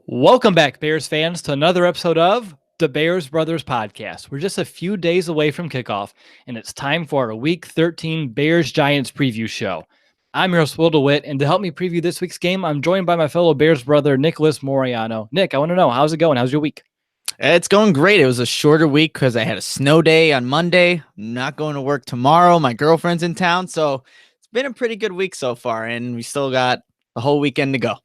Welcome back, Bears fans, to another episode of the Bears Brothers Podcast. We're just a few days away from kickoff, and it's time for our Week 13 Bears-Giants preview show. I'm your host, Will DeWitt, and to help me preview this week's game, I'm joined by my fellow Bears brother, Nicholas Moriano. Nick, I want to know, how's it going? How's your week? It's going great. It was a shorter week because I had a snow day on Monday. I'm not going to work tomorrow. My girlfriend's in town, so it's been a pretty good week so far, and we still got the whole weekend to go.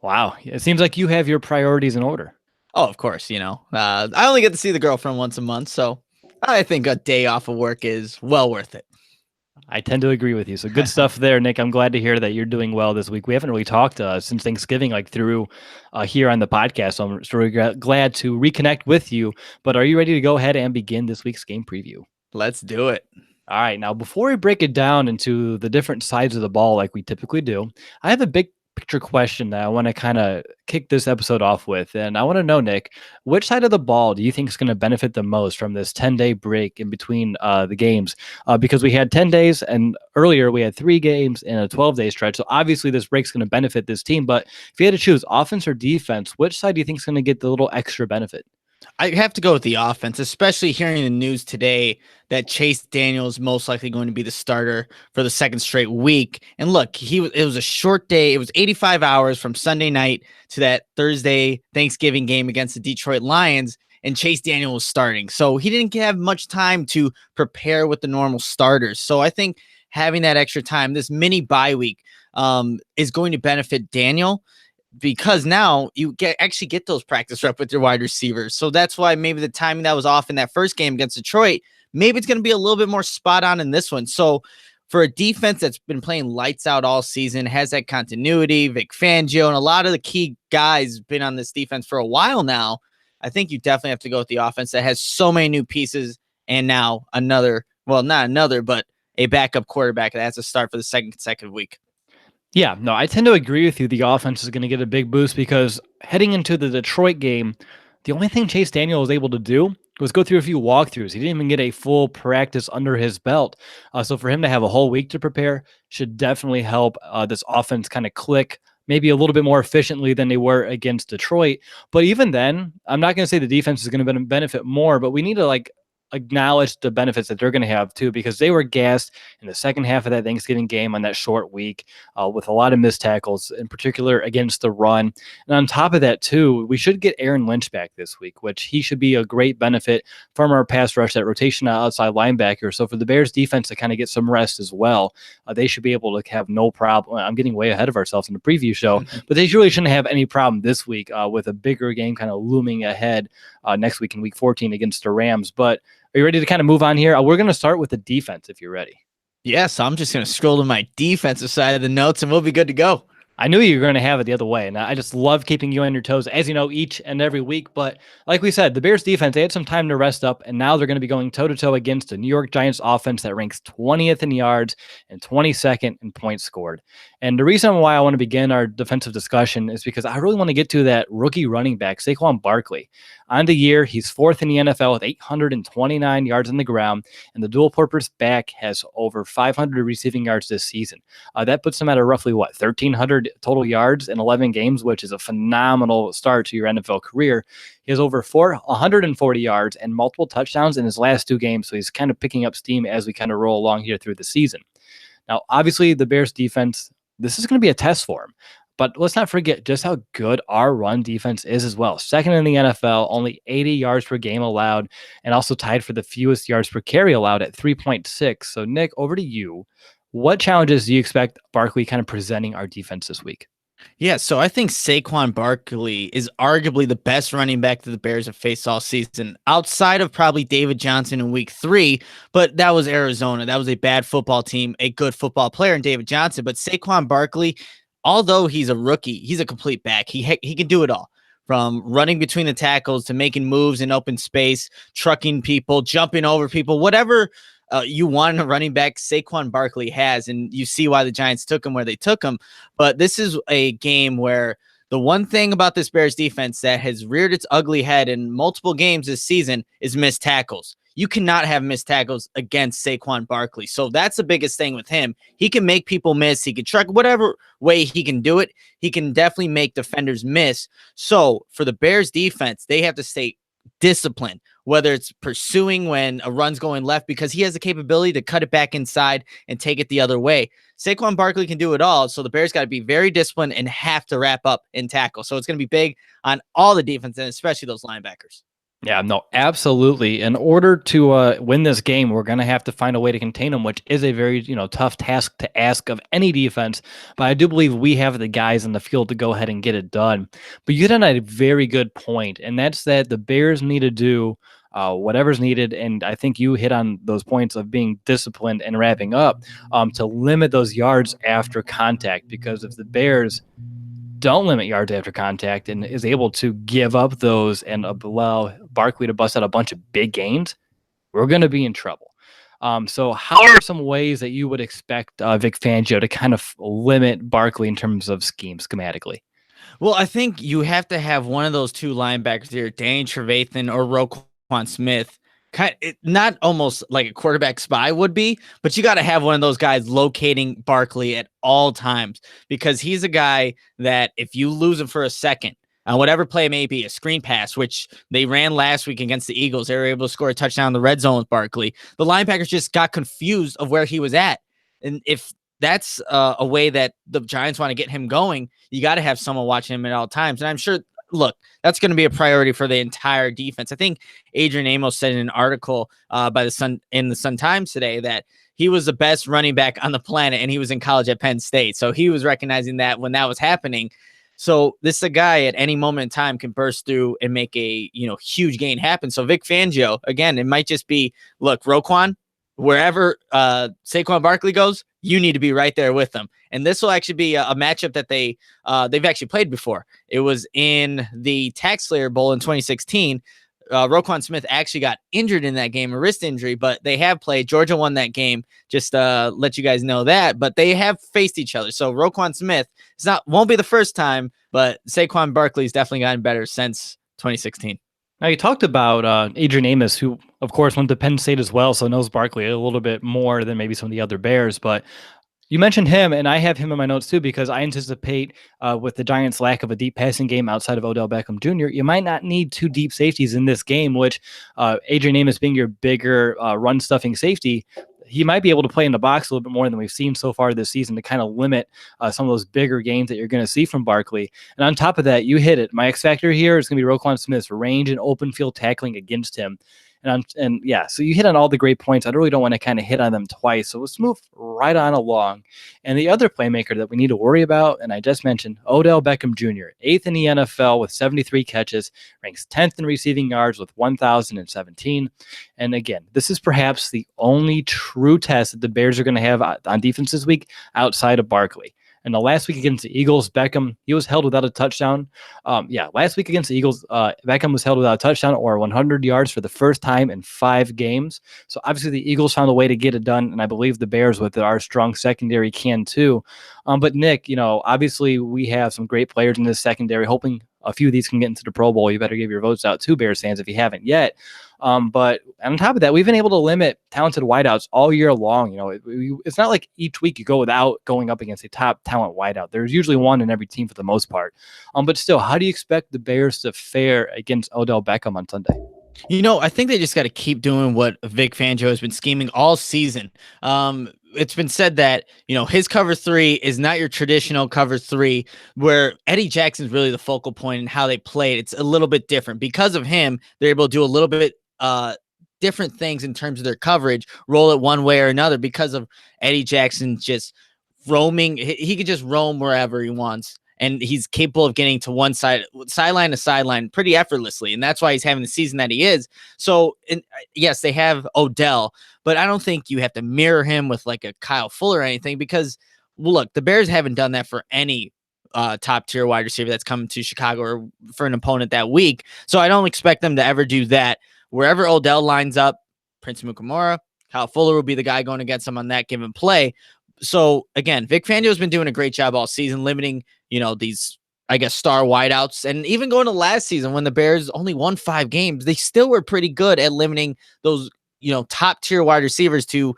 Wow, it seems like you have your priorities in order. Oh, of course, I only get to see the girlfriend once a month, so I think a day off of work is well worth it. I tend to agree with you. So good stuff there, Nick. I'm glad to hear that you're doing well this week. We haven't really talked since Thanksgiving, like through here on the podcast. So I'm really glad to reconnect with you. But are you ready to go ahead and begin this week's game preview? Let's do it. All right. Now, before we break it down into the different sides of the ball like we typically do, I have a big picture question that I want to kind of kick this episode off with. And I want to know, Nick, which side of the ball do you think is going to benefit the most from this 10-day break in between the games? Because we had 10 days and earlier we had 3 games in a 12-day stretch. So obviously this break's going to benefit this team. But if you had to choose offense or defense, which side do you think is going to get the little extra benefit? I have to go with the offense, especially hearing the news today that Chase Daniel is most likely going to be the starter for the second straight week. And look, it was a short day. It was 85 hours from Sunday night to that Thursday Thanksgiving game against the Detroit Lions, and Chase Daniel was starting. So he didn't have much time to prepare with the normal starters. So I think having that extra time, this mini bye week, is going to benefit Daniel, because now you actually get those practice reps with your wide receivers. So that's why maybe the timing that was off in that first game against Detroit, maybe it's going to be a little bit more spot on in this one. So for a defense that's been playing lights out all season, has that continuity, Vic Fangio, and a lot of the key guys been on this defense for a while now, I think you definitely have to go with the offense that has so many new pieces, and now but a backup quarterback that has to start for the second consecutive week. Yeah, no, I tend to agree with you. The offense is going to get a big boost because heading into the Detroit game, the only thing Chase Daniel was able to do was go through a few walkthroughs. He didn't even get a full practice under his belt. So for him to have a whole week to prepare should definitely help this offense kind of click maybe a little bit more efficiently than they were against Detroit. But even then, I'm not going to say the defense is going to benefit more, but we need to acknowledge the benefits that they're going to have too, because they were gassed in the second half of that Thanksgiving game on that short week with a lot of missed tackles, in particular against the run. And on top of that too, we should get Aaron Lynch back this week, which he should be a great benefit from our pass rush, that rotation outside linebacker. So for the Bears defense to kind of get some rest as well, they should be able to have no problem. I'm getting way ahead of ourselves in the preview show, but they really shouldn't have any problem this week with a bigger game kind of looming ahead next week in week 14 against the Rams. But are you ready to kind of move on here? We're going to start with the defense if you're ready. Yes, I'm just going to scroll to my defensive side of the notes and we'll be good to go. I knew you were going to have it the other way, and I just love keeping you on your toes, as you know, each and every week. But like we said, the Bears defense, they had some time to rest up, and now they're going to be going toe-to-toe against the New York Giants offense that ranks 20th in yards and 22nd in points scored. And the reason why I want to begin our defensive discussion is because I really want to get to that rookie running back, Saquon Barkley. On the year, he's 4th in the NFL with 829 yards on the ground, and the dual-purpose back has over 500 receiving yards this season. That puts him at a roughly, 1,300 total yards in 11 games, which is a phenomenal start to your NFL career. He has over 140 yards and multiple touchdowns in his last 2 games, so he's kind of picking up steam as we kind of roll along here through the season. Now, obviously, the Bears defense, this is going to be a test for him. But let's not forget just how good our run defense is as well. 2nd in the NFL, only 80 yards per game allowed, and also tied for the fewest yards per carry allowed at 3.6. So, Nick, over to you. What challenges do you expect Barkley kind of presenting our defense this week? Yeah, so I think Saquon Barkley is arguably the best running back that the Bears have faced all season, outside of probably David Johnson in week 3, but that was Arizona. That was a bad football team, a good football player in David Johnson, but Saquon Barkley, although he's a rookie, he's a complete back. He can do it all, from running between the tackles to making moves in open space, trucking people, jumping over people, whatever you want a running back, Saquon Barkley has, and you see why the Giants took him where they took him. But this is a game where the one thing about this Bears defense that has reared its ugly head in multiple games this season is missed tackles. you cannot have missed tackles against Saquon Barkley. So that's the biggest thing with him. He can make people miss. He can truck whatever way he can do it. He can definitely make defenders miss. So for the Bears defense, they have to stay disciplined, whether it's pursuing when a run's going left, because he has the capability to cut it back inside and take it the other way. Saquon Barkley can do it all. So the Bears got to be very disciplined and have to wrap up and tackle. So it's going to be big on all the defense and especially those linebackers. Yeah, no, absolutely. In order to win this game, we're going to have to find a way to contain them, which is a very, tough task to ask of any defense. But I do believe we have the guys in the field to go ahead and get it done. But you hit on a very good point, and that's that the Bears need to do whatever's needed. And I think you hit on those points of being disciplined and wrapping up to limit those yards after contact. Because if the Bears don't limit yards after contact and is able to give up those and allow Barkley to bust out a bunch of big gains, we're going to be in trouble. So how are some ways that you would expect Vic Fangio to kind of limit Barkley in terms of schematically? Well, I think you have to have one of those two linebackers here, Danny Trevathan or Roquan Smith, not almost like a quarterback spy would be, but you got to have one of those guys locating Barkley at all times, because he's a guy that if you lose him for a second on whatever play may be, a screen pass, which they ran last week against the Eagles, they were able to score a touchdown in the red zone with Barkley. The linebackers just got confused of where he was at. And if that's a way that the Giants want to get him going, you got to have someone watching him at all times. And I'm sure, look, that's going to be a priority for the entire defense. I think Adrian Amos said in an article by the Sun Times today that he was the best running back on the planet, and he was in college at Penn State. So he was recognizing that when that was happening. So this is a guy at any moment in time can burst through and make a huge gain happen. So Vic Fangio, again, it might just be, look, Roquan, wherever Saquon Barkley goes, you need to be right there with them. And this will actually be a matchup that they've actually played before. It was in the Tax Slayer Bowl in 2016. Roquan Smith actually got injured in that game, a wrist injury, but they have played. Georgia won that game. Just let you guys know that. But they have faced each other. So Roquan Smith, won't be the first time, but Saquon Barkley's definitely gotten better since 2016. Now, you talked about Adrian Amos, who, of course, went to Penn State as well, so knows Barkley a little bit more than maybe some of the other Bears. But you mentioned him, and I have him in my notes too, because I anticipate with the Giants' lack of a deep passing game outside of Odell Beckham Jr., you might not need two deep safeties in this game, which Adrian Amos being your bigger run-stuffing safety, he might be able to play in the box a little bit more than we've seen so far this season to kind of limit some of those bigger games that you're going to see from Barkley. And on top of that, you hit it. My X factor here is going to be Roquan Smith's range and open field tackling against him. And yeah, so you hit on all the great points. I really don't want to kind of hit on them twice. So let's move right on along. And the other playmaker that we need to worry about, and I just mentioned, Odell Beckham Jr., 8th in the NFL with 73 catches, ranks 10th in receiving yards with 1,017. And again, this is perhaps the only true test that the Bears are going to have on defense this week outside of Barkley. And the last week against the Eagles, Beckham, he was held without a touchdown. Last week against the Eagles, Beckham was held without a touchdown or 100 yards for the first time in 5 games. So obviously the Eagles found a way to get it done, and I believe the Bears with our strong secondary can too. But Nick, obviously we have some great players in this secondary, hoping a few of these can get into the Pro Bowl. You better give your votes out to Bears fans if you haven't yet. But on top of that, we've been able to limit talented wideouts all year long. It's not like each week you go without going up against a top talent wideout. There's usually one in every team for the most part. But still, how do you expect the Bears to fare against Odell Beckham on Sunday? I think they just got to keep doing what Vic Fangio has been scheming all season. It's been said that, his cover 3 is not your traditional cover 3 where Eddie Jackson's really the focal point in how they played. It's a little bit different. Because of him, they're able to do a little bit different things in terms of their coverage, roll it one way or another because of Eddie Jackson just roaming. He could just roam wherever he wants. And he's capable of getting to one sideline to sideline pretty effortlessly. And that's why he's having the season that he is. So, yes, they have Odell, but I don't think you have to mirror him with like a Kyle Fuller or anything because, look, the Bears haven't done that for any top tier wide receiver that's coming to Chicago or for an opponent that week. So I don't expect them to ever do that. Wherever Odell lines up, Prince Mukamura, Kyle Fuller will be the guy going against him on that given play. So again, Vic Fangio has been doing a great job all season, limiting, these, I guess, star wideouts. And even going to last season when the Bears only won 5 games, they still were pretty good at limiting those top tier wide receivers to,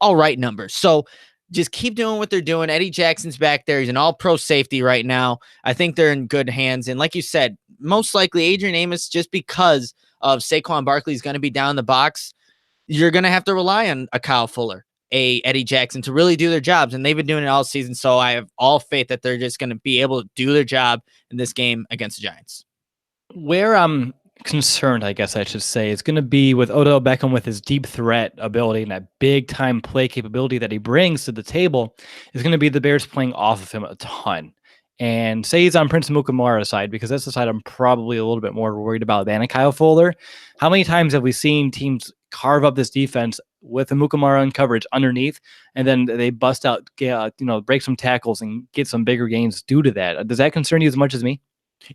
all right numbers. So just keep doing what they're doing. Eddie Jackson's back there. He's an all-pro safety right now. I think they're in good hands. And like you said, most likely Adrian Amos, just because of Saquon Barkley is going to be down the box, you're going to have to rely on a Kyle Fuller, a Eddie Jackson to really do their jobs. And they've been doing it all season. So I have all faith that they're just going to be able to do their job in this game against the Giants. Where I'm concerned, I guess I should say, is going to be with Odell Beckham with his deep threat ability and that big time play capability that he brings to the table, is going to be the Bears playing off of him a ton. And say he's on Prince Mukamara's side, because that's the side I'm probably a little bit more worried about than a Kyle Fuller. How many times have we seen teams carve up this defense with a Mukamara in coverage underneath, and then they bust out, break some tackles and get some bigger gains due to that? Does that concern you as much as me?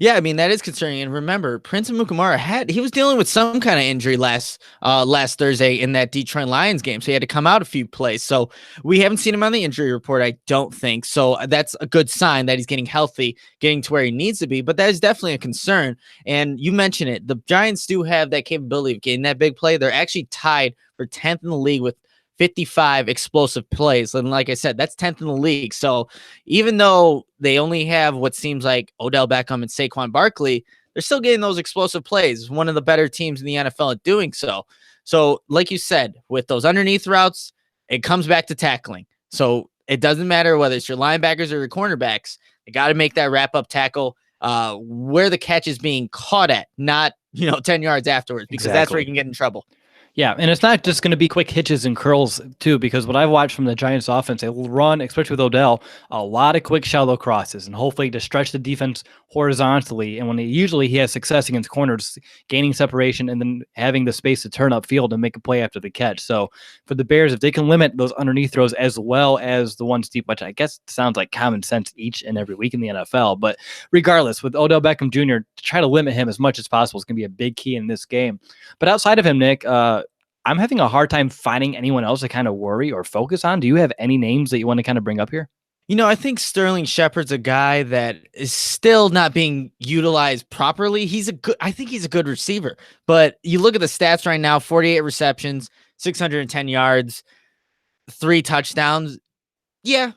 Yeah, I mean, that is concerning. And remember, Prince Mukamara he was dealing with some kind of injury last Thursday in that Detroit Lions game. So he had to come out a few plays. So we haven't seen him on the injury report, I don't think. So that's a good sign that he's getting healthy, getting to where he needs to be. But that is definitely a concern. And you mentioned it. The Giants do have that capability of getting that big play. They're actually tied for 10th in the league with 55 explosive plays. And like I said, that's 10th in the league. So even though they only have what seems like Odell Beckham and Saquon Barkley, they're still getting those explosive plays. One of the better teams in the NFL at doing so. So like you said, with those underneath routes, it comes back to tackling. So it doesn't matter whether it's your linebackers or your cornerbacks. They got to make that wrap-up tackle where the catch is being caught at, not 10 yards afterwards, because that's where you can get in trouble. Yeah, and it's not just going to be quick hitches and curls, too, because what I've watched from the Giants offense, they will run, especially with Odell, a lot of quick shallow crosses, and hopefully to stretch the defense horizontally. And when usually he has success against corners, gaining separation and then having the space to turn upfield and make a play after the catch. So for the Bears, if they can limit those underneath throws as well as the ones deep, which I guess sounds like common sense each and every week in the NFL, but regardless, with Odell Beckham Jr., to try to limit him as much as possible is going to be a big key in this game. But outside of him, Nick, I'm having a hard time finding anyone else to kind of worry or focus on. Do you have any names that you want to kind of bring up here? I think Sterling Shepard's a guy that is still not being utilized properly. I think he's a good receiver, but you look at the stats right now, 48 receptions, 610 yards, 3 touchdowns. Yeah,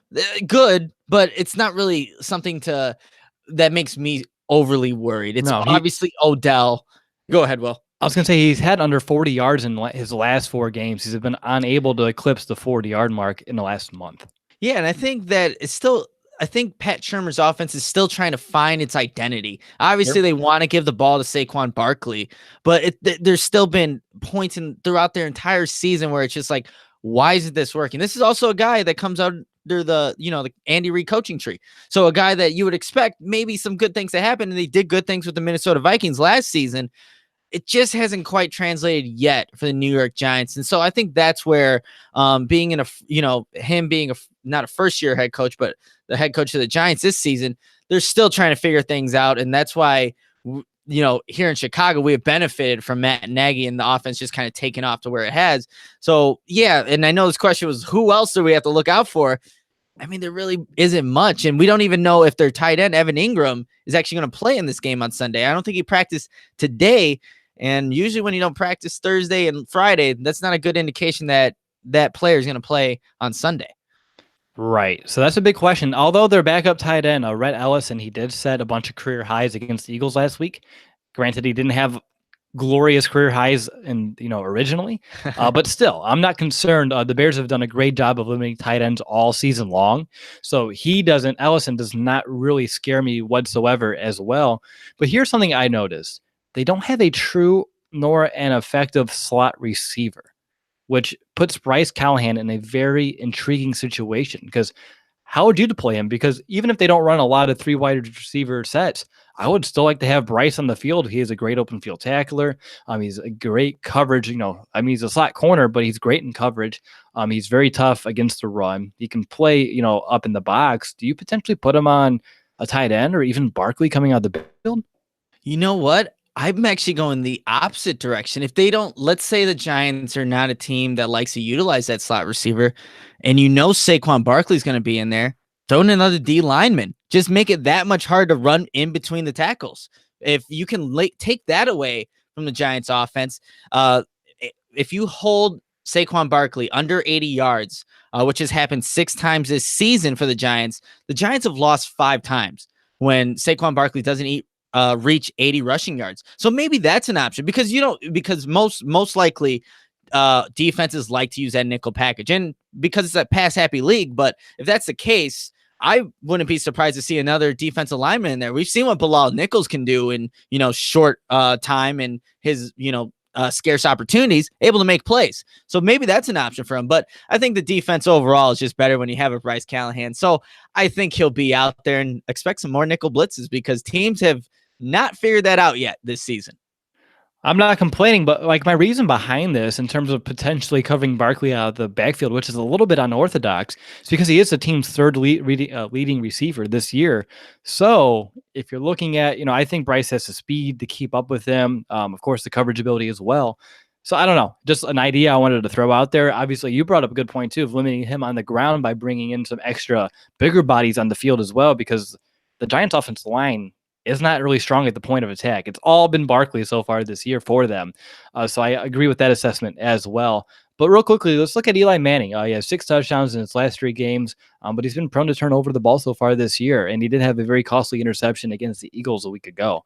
good, but it's not really something that makes me overly worried. It's obviously Odell. Go ahead, Will. I was going to say he's had under 40 yards in his last 4 games. He's been unable to eclipse the 40-yard mark in the last month. Yeah, and I think that I think Pat Shurmur's offense is still trying to find its identity. Obviously, They want to give the ball to Saquon Barkley, but there's still been points throughout their entire season where it's just like, why isn't this working? This is also a guy that comes out under the Andy Reid coaching tree. So a guy that you would expect maybe some good things to happen, and they did good things with the Minnesota Vikings last season. It just hasn't quite translated yet for the New York Giants. And so I think that's where being him being not a first-year head coach, but the head coach of the Giants this season, they're still trying to figure things out. And that's why, here in Chicago, we have benefited from Matt Nagy and the offense just kind of taking off to where it has. So, yeah, and I know this question was, who else do we have to look out for? I mean, there really isn't much, and we don't even know if their tight end, Evan Ingram, is actually going to play in this game on Sunday. I don't think he practiced today. And usually when you don't practice Thursday and Friday, that's not a good indication that that player is going to play on Sunday. Right. So that's a big question. Although their backup tight end, Rhett Ellison, he did set a bunch of career highs against the Eagles last week. Granted, he didn't have glorious career highs originally, but still, I'm not concerned. The Bears have done a great job of limiting tight ends all season long. So Ellison does not really scare me whatsoever as well. But here's something I noticed. They don't have a true nor an effective slot receiver, which puts Brice Callahan in a very intriguing situation, because how would you deploy him? Because even if they don't run a lot of 3 wide receiver sets, I would still like to have Brice on the field. He is a great open field tackler. He's a great coverage. He's a slot corner, but he's great in coverage. He's very tough against the run. He can play, up in the box. Do you potentially put him on a tight end or even Barkley coming out of the field? You know what? I'm actually going the opposite direction. If they don't, let's say the Giants are not a team that likes to utilize that slot receiver, and Saquon Barkley's going to be in there, throw in another D lineman. Just make it that much harder to run in between the tackles. If you can take that away from the Giants offense, if you hold Saquon Barkley under 80 yards, which has happened 6 times this season for the Giants have lost 5 times when Saquon Barkley doesn't reach 80 rushing yards. So maybe that's an option because because most likely defenses like to use that nickel package, and because it's a pass happy league. But if that's the case, I wouldn't be surprised to see another defensive lineman in there. We've seen what Bilal Nichols can do in short time and his scarce opportunities, able to make plays. So maybe that's an option for him. But I think the defense overall is just better when you have a Brice Callahan. So I think he'll be out there, and expect some more nickel blitzes because teams have not figured that out yet this season. I'm not complaining, but like my reason behind this in terms of potentially covering Barkley out of the backfield, which is a little bit unorthodox, is because he is the team's third leading receiver this year. So if you're looking at, I think Brice has the speed to keep up with him. Of course, the coverage ability as well. So I don't know, just an idea I wanted to throw out there. Obviously, you brought up a good point too of limiting him on the ground by bringing in some extra bigger bodies on the field as well, because the Giants' offensive line is not really strong at the point of attack. It's all been Barkley so far this year for them. So I agree with that assessment as well. But real quickly, let's look at Eli Manning. He has 6 touchdowns in his last 3 games, but he's been prone to turn over the ball so far this year. And he did have a very costly interception against the Eagles a week ago.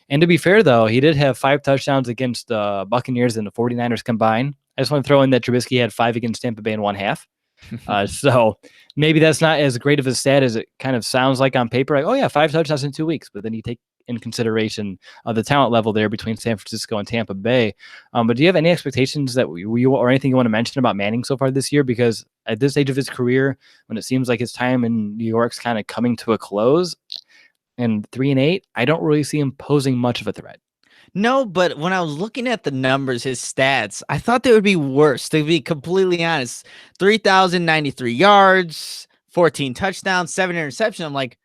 And to be fair, though, he did have 5 touchdowns against the Buccaneers and the 49ers combined. I just want to throw in that Trubisky had 5 against Tampa Bay in 1/2. So maybe that's not as great of a stat as it kind of sounds like on paper. Like, oh yeah, 5 touchdowns in 2 weeks. But then you take in consideration the talent level there between San Francisco and Tampa Bay. But do you have any expectations that you or anything you want to mention about Manning so far this year? Because at this stage of his career, when it seems like his time in New York's kind of coming to a close, and 3-8, I don't really see him posing much of a threat. No, but when I was looking at the numbers, his stats, I thought they would be worse, to be completely honest. 3,093 yards, 14 touchdowns, 7 interceptions. I'm like,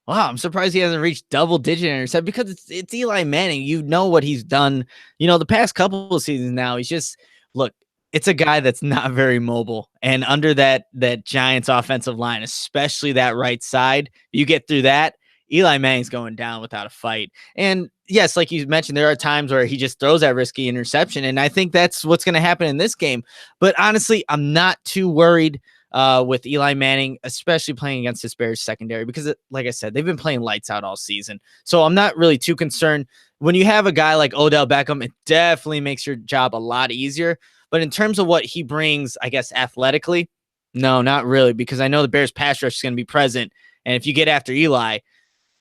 wow, I'm surprised he hasn't reached double-digit interception because it's Eli Manning. You know what he's done, the past couple of seasons now. He's just, look, it's a guy that's not very mobile. And under that Giants offensive line, especially that right side, you get through that, Eli Manning's going down without a fight. And yes, like you mentioned, there are times where he just throws that risky interception, and I think that's what's going to happen in this game. But honestly, I'm not too worried with Eli Manning, especially playing against this Bears secondary, because like I said, they've been playing lights out all season. So I'm not really too concerned. When you have a guy like Odell Beckham, it definitely makes your job a lot easier. But in terms of what he brings, I guess, athletically, no, not really, because I know the Bears pass rush is going to be present. And if you get after Eli,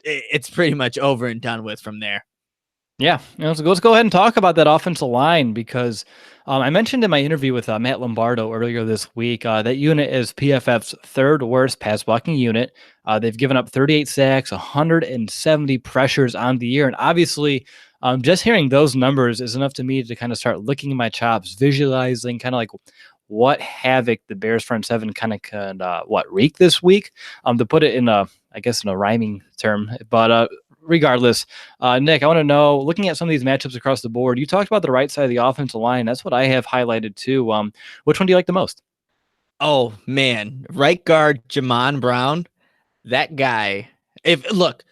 it's pretty much over and done with from there. Yeah, let's go ahead and talk about that offensive line because I mentioned in my interview with Matt Lombardo earlier this week that unit is PFF's 3rd worst pass blocking unit. They've given up 38 sacks, 170 pressures on the year, and obviously just hearing those numbers is enough to me to kind of start licking my chops, visualizing kind of like what havoc the Bears front seven kind of could wreak this week. To put it in a rhyming term, but regardless, Nick, I want to know, looking at some of these matchups across the board, you talked about the right side of the offensive line. That's what I have highlighted too. Which one do you like the most? Oh man, right guard Jamon Brown, that guy.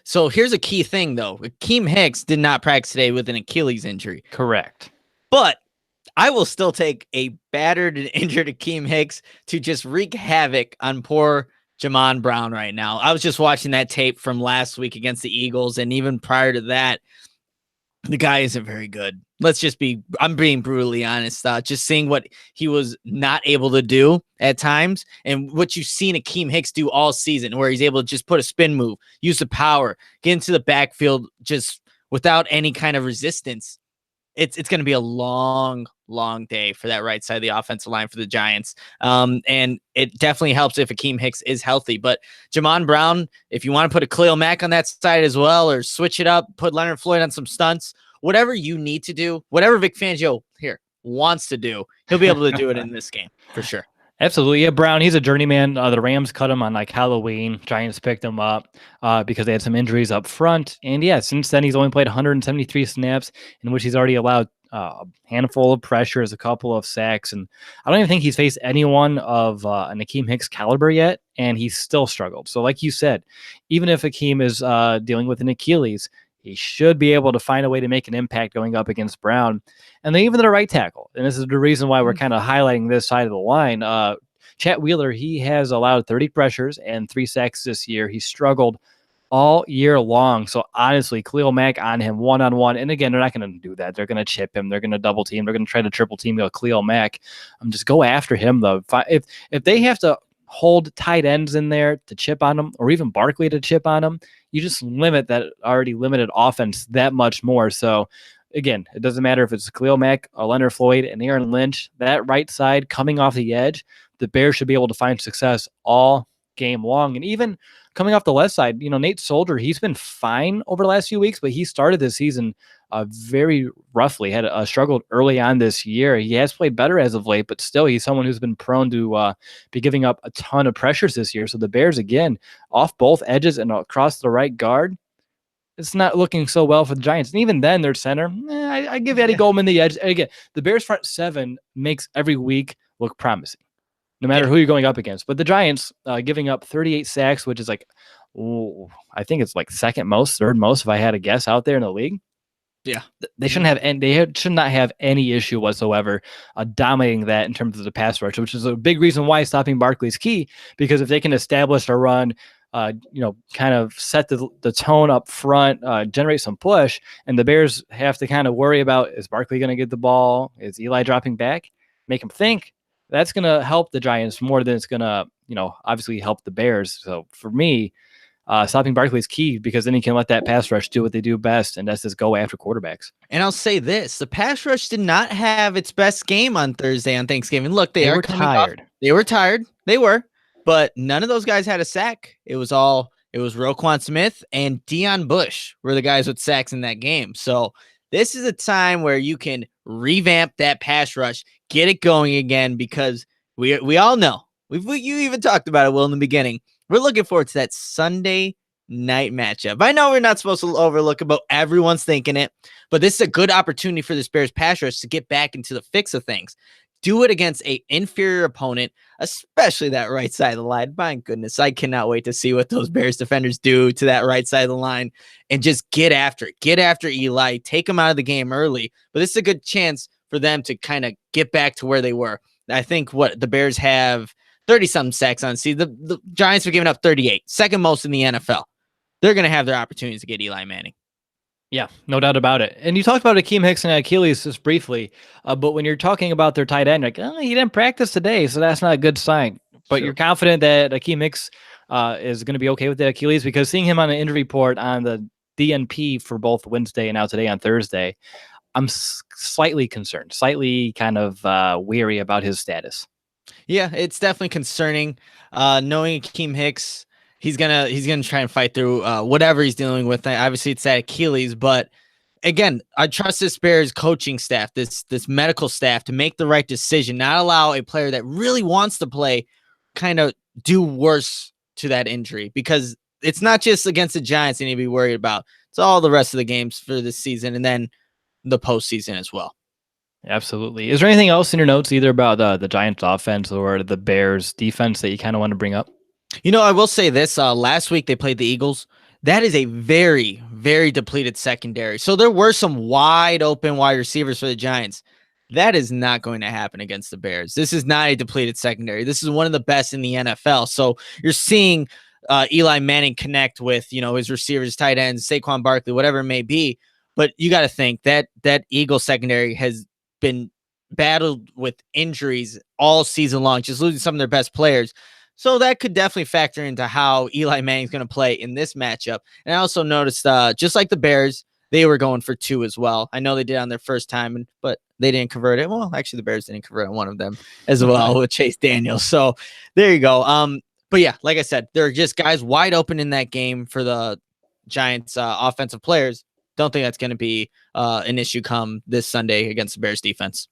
So here's a key thing though. Akeem Hicks did not practice today with an Achilles injury. Correct. But I will still take a battered and injured Akeem Hicks to just wreak havoc on poor Jamon Brown right now. I was just watching that tape from last week against the Eagles, and even prior to that, the guy isn't very good. I'm being brutally honest. Just seeing what he was not able to do at times, and what you've seen Akeem Hicks do all season, where he's able to just put a spin move, use the power, get into the backfield just without any kind of resistance. It's going to be a long day for that right side of the offensive line for the Giants. And it definitely helps if Akeem Hicks is healthy. But Jamon Brown, if you want to put a Khalil Mack on that side as well, or switch it up, put Leonard Floyd on some stunts, whatever you need to do, whatever Vic Fangio wants to do, he'll be able to do it in this game for sure. Absolutely. Yeah, Brown, he's a journeyman. The Rams cut him on like Halloween. Giants picked him up because they had some injuries up front. And yeah, since then, he's only played 173 snaps, in which he's already allowed a handful of pressures, a couple of sacks. And I don't even think he's faced anyone of an Akeem Hicks caliber yet, and he's still struggled. So like you said, even if Akeem is dealing with an Achilles, He should be able to find a way to make an impact going up against Brown. And then even the right tackle. And this is the reason why we're kind of highlighting this side of the line. Chet Wheeler, he has allowed 30 pressures and 3 sacks this year. He struggled all year long. So honestly, Khalil Mack on him one-on-one. And again, they're not going to do that. They're going to chip him. They're going to double team. They're going to try to triple team Khalil Mack. Just go after him, though. If they have to hold tight ends in there to chip on them, or even Barkley to chip on them, you just limit that already limited offense that much more. So again, it doesn't matter if it's Khalil Mack, or Leonard Floyd, and Aaron Lynch. That right side coming off the edge, the Bears should be able to find success all game long. And even coming off the left side, Nate Soldier, he's been fine over the last few weeks, but he started this season very roughly, had struggled early on this year. He has played better as of late, but still he's someone who's been prone to be giving up a ton of pressures this year. So the Bears, again, off both edges and across the right guard, it's not looking so well for the Giants. And even then, their center, I give Eddie Goldman the edge. Again, the Bears front seven makes every week look promising, no matter who you're going up against. But the Giants giving up 38 sacks, which is I think it's like second most, third most, if I had a guess, out there in the league. Yeah, they shouldn't have, and they should not have any issue whatsoever dominating that in terms of the pass rush, which is a big reason why stopping Barkley is key. Because if they can establish a run, kind of set the tone up front, generate some push, and the Bears have to kind of worry about, is Barkley going to get the ball? Is Eli dropping back? Make them think. That's going to help the Giants more than it's going to, obviously help the Bears. So for me, stopping Barkley is key, because then he can let that pass rush do what they do best, and that's just go after quarterbacks. And I'll say this, the pass rush did not have its best game on Thursday on Thanksgiving. Look, they were tired. They were tired. They were. But none of those guys had a sack. It was Roquan Smith and Deion Bush were the guys with sacks in that game. So this is a time where you can revamp that pass rush, get it going again, because we all know, you even talked about it, Will, in the beginning. We're looking forward to that Sunday night matchup. I know we're not supposed to overlook it, but everyone's thinking it. But this is a good opportunity for this Bears pass rush to get back into the fix of things. Do it against an inferior opponent, especially that right side of the line. My goodness, I cannot wait to see what those Bears defenders do to that right side of the line, and just get after it. Get after Eli, take him out of the game early. But this is a good chance for them to kind of get back to where they were. I think the Bears have 30-something sacks on. See, the Giants are giving up 38, second most in the NFL. They're going to have their opportunities to get Eli Manning. Yeah, no doubt about it. And you talked about Akeem Hicks and Achilles just briefly, but when you're talking about their tight end, like, he didn't practice today, so that's not a good sign. But You're confident that Akeem Hicks is going to be okay with the Achilles, because seeing him on the injury report on the DNP for both Wednesday and now today on Thursday, I'm slightly concerned, slightly kind of weary about his status. Yeah, it's definitely concerning. Knowing Akeem Hicks, he's gonna try and fight through whatever he's dealing with. Obviously, it's that Achilles, but again, I trust this Bears coaching staff, this medical staff, to make the right decision, not allow a player that really wants to play kind of do worse to that injury, because it's not just against the Giants they need to be worried about. It's all the rest of the games for this season, and then the postseason as well. Absolutely. Is there anything else in your notes, either about the Giants offense or the Bears defense, that you kind of want to bring up? I will say this. Last week they played the Eagles. That is a very, very depleted secondary. So there were some wide open wide receivers for the Giants. That is not going to happen against the Bears. This is not a depleted secondary. This is one of the best in the NFL. So you're seeing Eli Manning connect with, his receivers, tight ends, Saquon Barkley, whatever it may be. But you got to think that Eagles secondary has been battled with injuries all season long, just losing some of their best players. So that could definitely factor into how Eli Manning's going to play in this matchup. And I also noticed, just like the Bears, they were going for 2 as well. I know they did on their first time, but they didn't convert it. Well, actually, the Bears didn't convert on one of them as well with Chase Daniels. So there you go. But yeah, like I said, there are just guys wide open in that game for the Giants offensive players. Don't think that's going to be an issue come this Sunday against the Bears defense.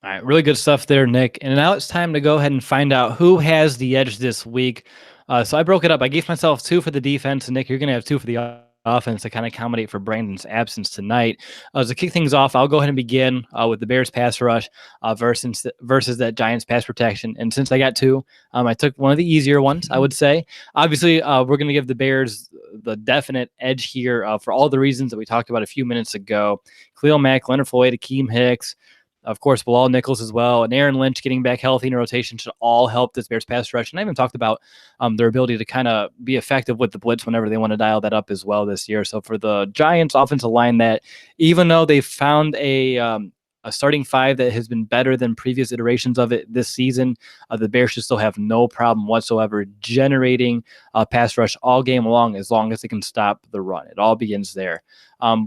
All right, really good stuff there, Nick. And now it's time to go ahead and find out who has the edge this week. So I broke it up. I gave myself 2 for the defense, and Nick, you're going to have 2 for the offense to kind of accommodate for Brandon's absence tonight. To kick things off, I'll go ahead and begin with the Bears pass rush versus that Giants pass protection. And since I got two, I took one of the easier ones, I would say. Obviously, we're going to give the Bears the definite edge here for all the reasons that we talked about a few minutes ago. Khalil Mack, Leonard Floyd, Akeem Hicks, of course, Bilal Nichols as well, and Aaron Lynch getting back healthy in a rotation should all help this Bears pass rush. And I even talked about their ability to kind of be effective with the blitz whenever they want to dial that up as well this year. So for the Giants offensive line, that even though they found a starting five that has been better than previous iterations of it this season, the Bears should still have no problem whatsoever generating a pass rush all game long as they can stop the run. It all begins there.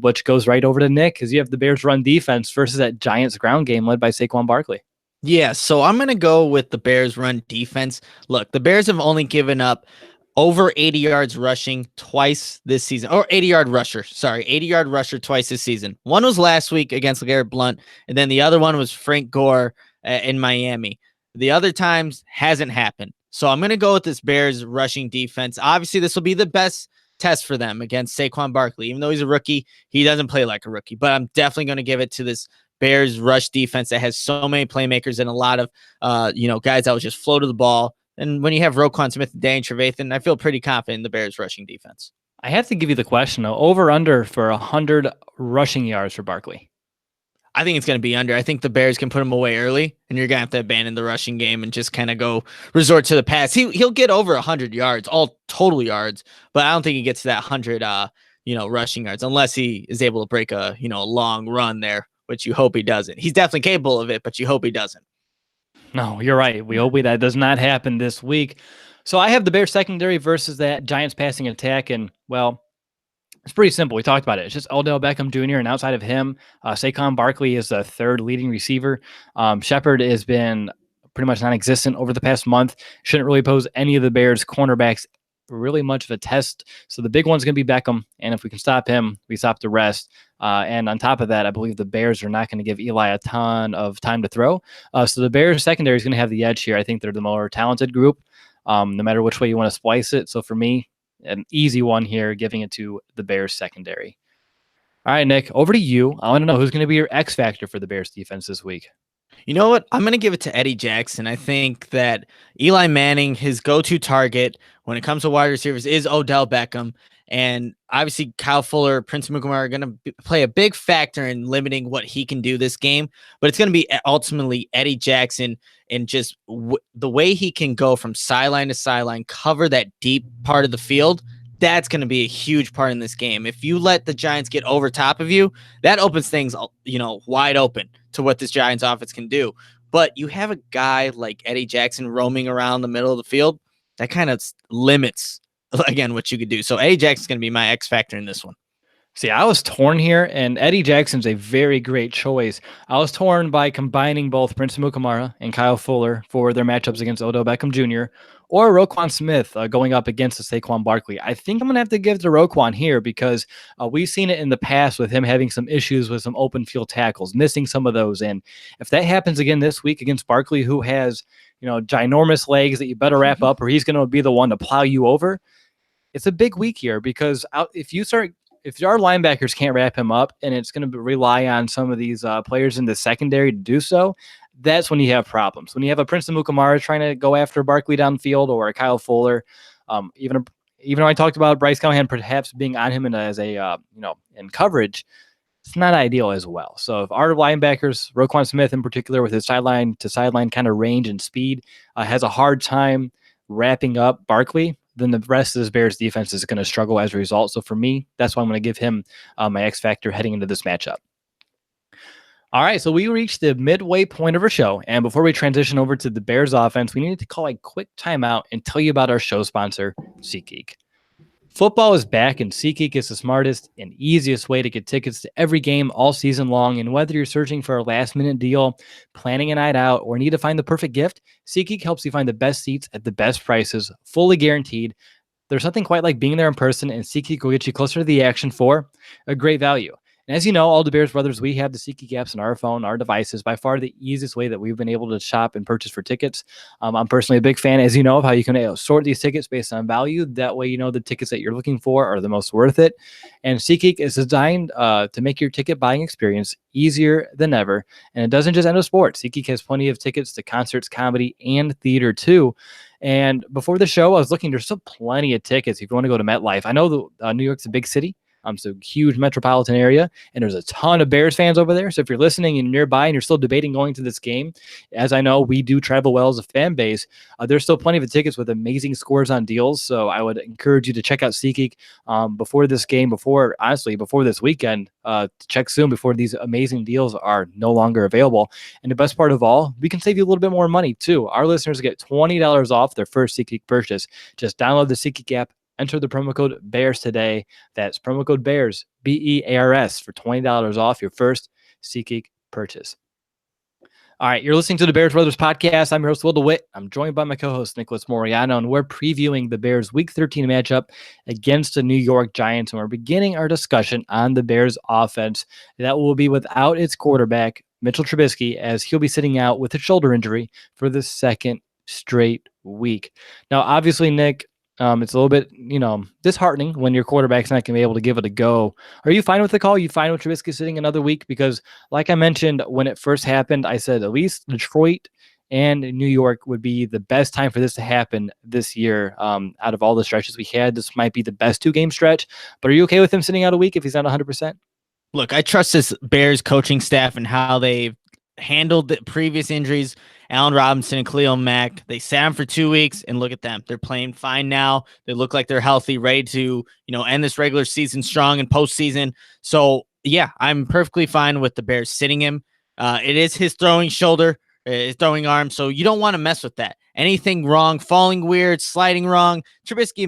Which goes right over to Nick, because you have the Bears run defense versus that Giants ground game led by Saquon Barkley. Yeah, so I'm going to go with the Bears run defense. Look, the Bears have only given up over 80 yards rushing twice this season, or 80-yard rusher. 80-yard rusher twice this season. One was last week against LeGarrette Blount, and then the other one was Frank Gore in Miami. The other times hasn't happened. So I'm going to go with this Bears rushing defense. Obviously, this will be the best test for them against Saquon Barkley. Even though he's a rookie, he doesn't play like a rookie. But I'm definitely going to give it to this Bears rush defense that has so many playmakers and a lot of guys that will just flow to the ball. And when you have Roquan Smith and Danny Trevathan, I feel pretty confident in the Bears rushing defense. I have to give you the question, though. Over under for 100 rushing yards for Barkley. I think it's going to be under. I think the Bears can put him away early, and you're going to have to abandon the rushing game and just kind of go resort to the pass. He'll get over 100 yards, all total yards, but I don't think he gets to that 100 rushing yards unless he is able to break a long run there, which you hope he doesn't. He's definitely capable of it, but you hope he doesn't. No, you're right. We hope that does not happen this week. So I have the Bears secondary versus that Giants passing attack, and well, it's pretty simple. We talked about it. It's just Odell Beckham Jr. And outside of him, Saquon Barkley is the third leading receiver. Shepard has been pretty much non-existent over the past month. Shouldn't really pose any of the Bears cornerbacks really much of a test. So the big one's going to be Beckham. And if we can stop him, we stop the rest. And on top of that, I believe the Bears are not going to give Eli a ton of time to throw. So the Bears secondary is going to have the edge here. I think they're the more talented group, no matter which way you want to splice it. So for me, an easy one here, giving it to the Bears secondary. All right, Nick, over to you. I want to know who's going to be your X factor for the Bears defense this week. You know what? I'm going to give it to Eddie Jackson. I think that Eli Manning, his go-to target when it comes to wide receivers is Odell Beckham. And obviously Kyle Fuller, Prince Mukamara are going to play a big factor in limiting what he can do this game. But it's going to be ultimately Eddie Jackson and just the way he can go from sideline to sideline, cover that deep part of the field. That's going to be a huge part in this game. If you let the Giants get over top of you, that opens things, wide open to what this Giants offense can do. But you have a guy like Eddie Jackson roaming around the middle of the field, that kind of limits, again, what you could do. So Eddie Jackson's going to be my X factor in this one. See, I was torn here, and Eddie Jackson's a very great choice. I was torn by combining both Prince Mukamara and Kyle Fuller for their matchups against Odell Beckham Jr. or Roquan Smith going up against the Saquon Barkley. I think I'm going to have to give it to Roquan here because we've seen it in the past with him having some issues with some open field tackles, missing some of those. And if that happens again this week against Barkley, who has ginormous legs that you better wrap up, or he's going to be the one to plow you over, it's a big week here because if our linebackers can't wrap him up and it's going to rely on some of these players in the secondary to do so, that's when you have problems. When you have a Prince Mukamara trying to go after Barkley downfield or a Kyle Fuller, even though I talked about Brice Callahan perhaps being on him in coverage, it's not ideal as well. So if our linebackers, Roquan Smith in particular, with his sideline to sideline kind of range and speed, has a hard time wrapping up Barkley, then the rest of this Bears defense is going to struggle as a result. So for me, that's why I'm going to give him my X factor heading into this matchup. All right, so we reached the midway point of our show. And before we transition over to the Bears offense, we need to call a quick timeout and tell you about our show sponsor, SeatGeek. Football is back, and SeatGeek is the smartest and easiest way to get tickets to every game all season long. And whether you're searching for a last-minute deal, planning a night out, or need to find the perfect gift, SeatGeek helps you find the best seats at the best prices, fully guaranteed. There's nothing quite like being there in person, and SeatGeek will get you closer to the action for a great value. And as you know, all the Bears brothers, we have the SeatGeek apps on our phone, our devices, by far the easiest way that we've been able to shop and purchase for tickets. I'm personally a big fan, as you know, of how you can sort these tickets based on value. That way, you know the tickets that you're looking for are the most worth it. And SeatGeek is designed to make your ticket buying experience easier than ever. And it doesn't just end with sports. SeatGeek has plenty of tickets to concerts, comedy, and theater too. And before the show, I was looking, there's still plenty of tickets if you want to go to MetLife. I know that New York's a big city. So huge metropolitan area, and there's a ton of Bears fans over there. So if you're listening and nearby and you're still debating going to this game, as I know we do travel well as a fan base, there's still plenty of tickets with amazing scores on deals. So I would encourage you to check out SeatGeek before this game, before this weekend, to check soon before these amazing deals are no longer available. And the best part of all, we can save you a little bit more money too. Our listeners get $20 off their first SeatGeek purchase. Just download the SeatGeek app. Enter the promo code BEARS today. That's promo code BEARS, BEARS, for $20 off your first SeatGeek purchase. All right, you're listening to the Bears Brothers podcast. I'm your host, Will DeWitt. I'm joined by my co-host, Nicholas Moriano, and we're previewing the Bears' Week 13 matchup against the New York Giants, and we're beginning our discussion on the Bears' offense. That will be without its quarterback, Mitchell Trubisky, as he'll be sitting out with a shoulder injury for the second straight week. Now, obviously, Nick, it's a little bit, disheartening when your quarterback's not going to be able to give it a go. Are you fine with the call? You fine with Trubisky sitting another week? Because like I mentioned, when it first happened, I said at least Detroit and New York would be the best time for this to happen this year. Out of all the stretches we had, this might be the best 2-game stretch. But are you okay with him sitting out a week if he's not 100%? Look, I trust this Bears coaching staff and how they've handled the previous injuries. Allen Robinson and Khalil Mack, they sat him for 2 weeks, and look at them. They're playing fine now. They look like they're healthy, ready to, end this regular season strong and postseason. So, yeah, I'm perfectly fine with the Bears sitting him. It is his throwing shoulder, his throwing arm, so you don't want to mess with that. Anything wrong, falling weird, sliding wrong. Trubisky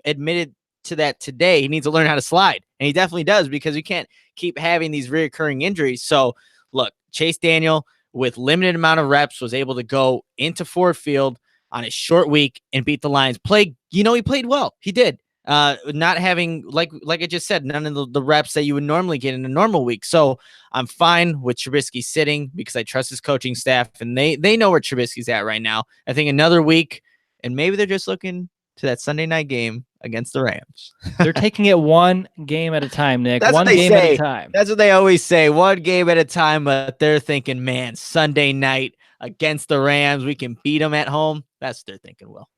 admitted to that today. He needs to learn how to slide, and he definitely does, because you can't keep having these reoccurring injuries. So, look, Chase Daniel, with limited amount of reps, was able to go into Ford Field on a short week and beat the Lions. He played well. He did. Not having, like I just said, none of the reps that you would normally get in a normal week. So I'm fine with Trubisky sitting because I trust his coaching staff, and they know where Trubisky's at right now. I think another week, and maybe they're just looking to that Sunday night game against the Rams. They're taking it one game at a time, Nick. That's one game at a time. That's what they always say, one game at a time. But they're thinking, man, Sunday night against the Rams, we can beat them at home. That's what they're thinking, Will.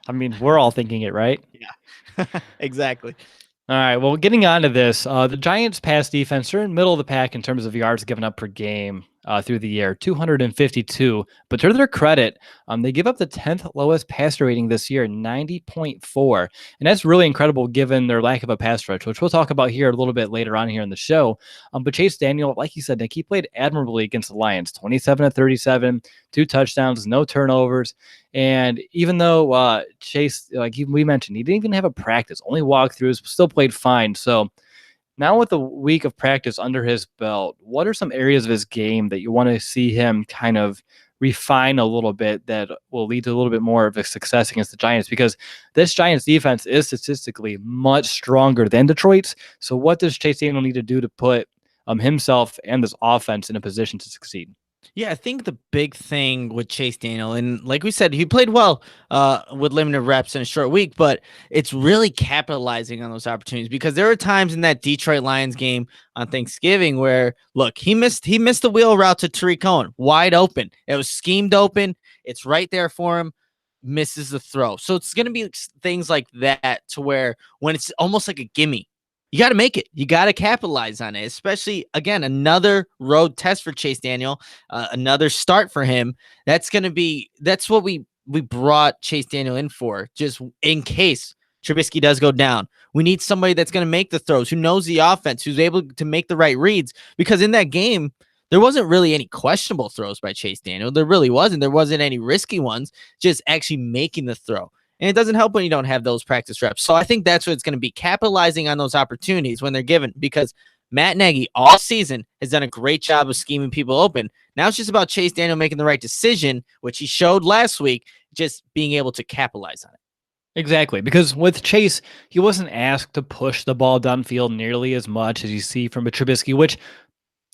I mean, we're all thinking it, right? Yeah, exactly. All right, well, getting on to this, the Giants' pass defense are in the middle of the pack in terms of yards given up per game through the year, 252. But to their credit, they give up the 10th lowest passer rating this year, 90.4. And that's really incredible given their lack of a pass rush, which we'll talk about here a little bit later on here in the show. But Chase Daniel, like you said, Nick, he played admirably against the Lions, 27-37, 2 touchdowns, no turnovers. And even though Chase, we mentioned, he didn't even have a practice, only walkthroughs, still played fine. So now with a week of practice under his belt, what are some areas of his game that you want to see him kind of refine a little bit that will lead to a little bit more of a success against the Giants? Because this Giants defense is statistically much stronger than Detroit's. So what does Chase Daniel need to do to put himself and this offense in a position to succeed? Yeah, I think the big thing with Chase Daniel, and like we said, he played well with limited reps in a short week, but it's really capitalizing on those opportunities, because there were times in that Detroit Lions game on Thanksgiving where, look, he missed the wheel route to Tariq Cohen, wide open. It was schemed open. It's right there for him. Misses the throw. So it's going to be things like that, to where when it's almost like a gimme, you got to make it. You got to capitalize on it, especially, again, another road test for Chase Daniel, another start for him. That's what we brought Chase Daniel in for, just in case Trubisky does go down. We need somebody that's going to make the throws, who knows the offense, who's able to make the right reads, because in that game, there wasn't really any questionable throws by Chase Daniel. There really wasn't. There wasn't any risky ones, just actually making the throw. And it doesn't help when you don't have those practice reps. So I think that's what it's going to be, capitalizing on those opportunities when they're given, because Matt Nagy all season has done a great job of scheming people open. Now it's just about Chase Daniel making the right decision, which he showed last week, just being able to capitalize on it. Exactly, because with Chase, he wasn't asked to push the ball downfield nearly as much as you see from a Trubisky, which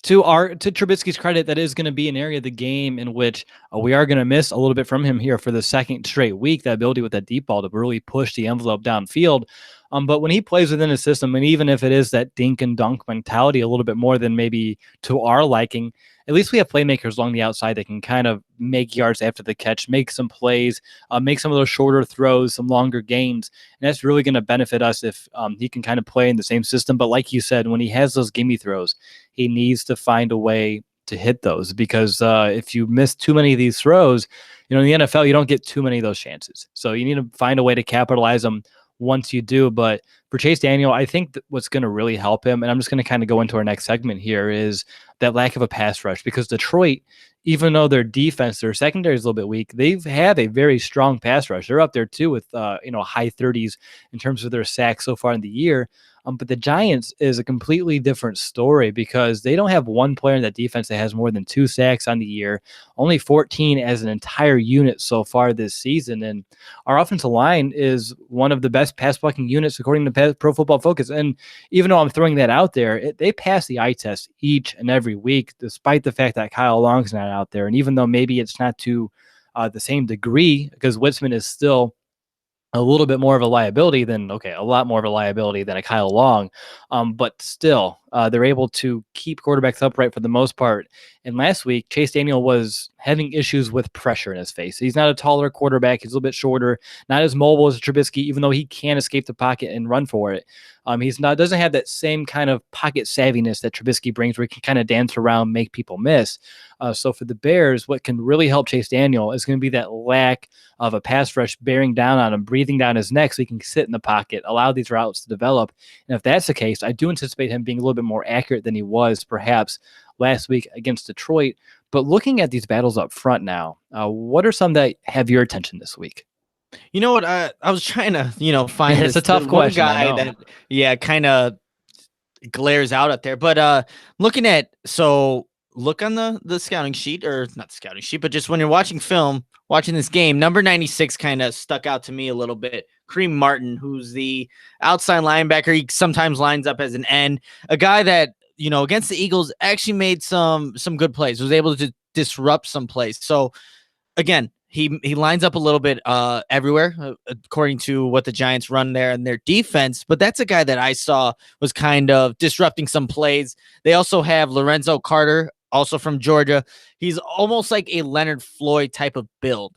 to Trubisky's credit, that is going to be an area of the game in which we are going to miss a little bit from him here for the second straight week. That ability with that deep ball to really push the envelope downfield. But when he plays within his system, and even if it is that dink and dunk mentality a little bit more than maybe to our liking, at least we have playmakers along the outside that can kind of make yards after the catch, make some plays, make some of those shorter throws, some longer gains. And that's really going to benefit us if he can kind of play in the same system. But like you said, when he has those gimme throws, he needs to find a way to hit those because if you miss too many of these throws, in the NFL, you don't get too many of those chances. So you need to find a way to capitalize them once you do. But for Chase Daniel, I think that what's going to really help him, and I'm just going to kind of go into our next segment here, is that lack of a pass rush because Detroit, even though their defense, their secondary is a little bit weak, they have a very strong pass rush. They're up there too with high 30s in terms of their sacks so far in the year. But the Giants is a completely different story because they don't have one player in that defense that has more than 2 sacks on the year, only 14 as an entire unit so far this season. And our offensive line is one of the best pass blocking units according to Pro Football Focus. And even though I'm throwing that out there, they pass the eye test each and every week, despite the fact that Kyle Long's not out there. And even though maybe it's not to the same degree, because Witzman is still a little bit more of a liability than a lot more of a liability than a Kyle Long, but still, they're able to keep quarterbacks upright for the most part. And last week, Chase Daniel was having issues with pressure in his face. He's not a taller quarterback; he's a little bit shorter, not as mobile as Trubisky, even though he can escape the pocket and run for it. He's not doesn't have that same kind of pocket savviness that Trubisky brings, where he can kind of dance around, make people miss. So for the Bears, what can really help Chase Daniel is going to be that lack of a pass rush bearing down on him, breathing down his neck so he can sit in the pocket, allow these routes to develop. And if that's the case, I do anticipate him being a little bit more accurate than he was perhaps last week against Detroit. But looking at these battles up front now, what are some that have your attention this week? You know what? I was trying to, find It's a tough one question. I guy know. that, kind of glares out up there. But looking at, look on the scouting sheet, or not the scouting sheet, but just when you're watching film, watching this game, number 96 kind of stuck out to me a little bit. Kareem Martin, who's the outside linebacker. He sometimes lines up as an end, a guy that, against the Eagles actually made some good plays, was able to disrupt some plays. So again, he lines up a little bit everywhere, according to what the Giants run there and their defense. But that's a guy that I saw was kind of disrupting some plays. They also have Lorenzo Carter, also from Georgia. He's almost like a Leonard Floyd type of build,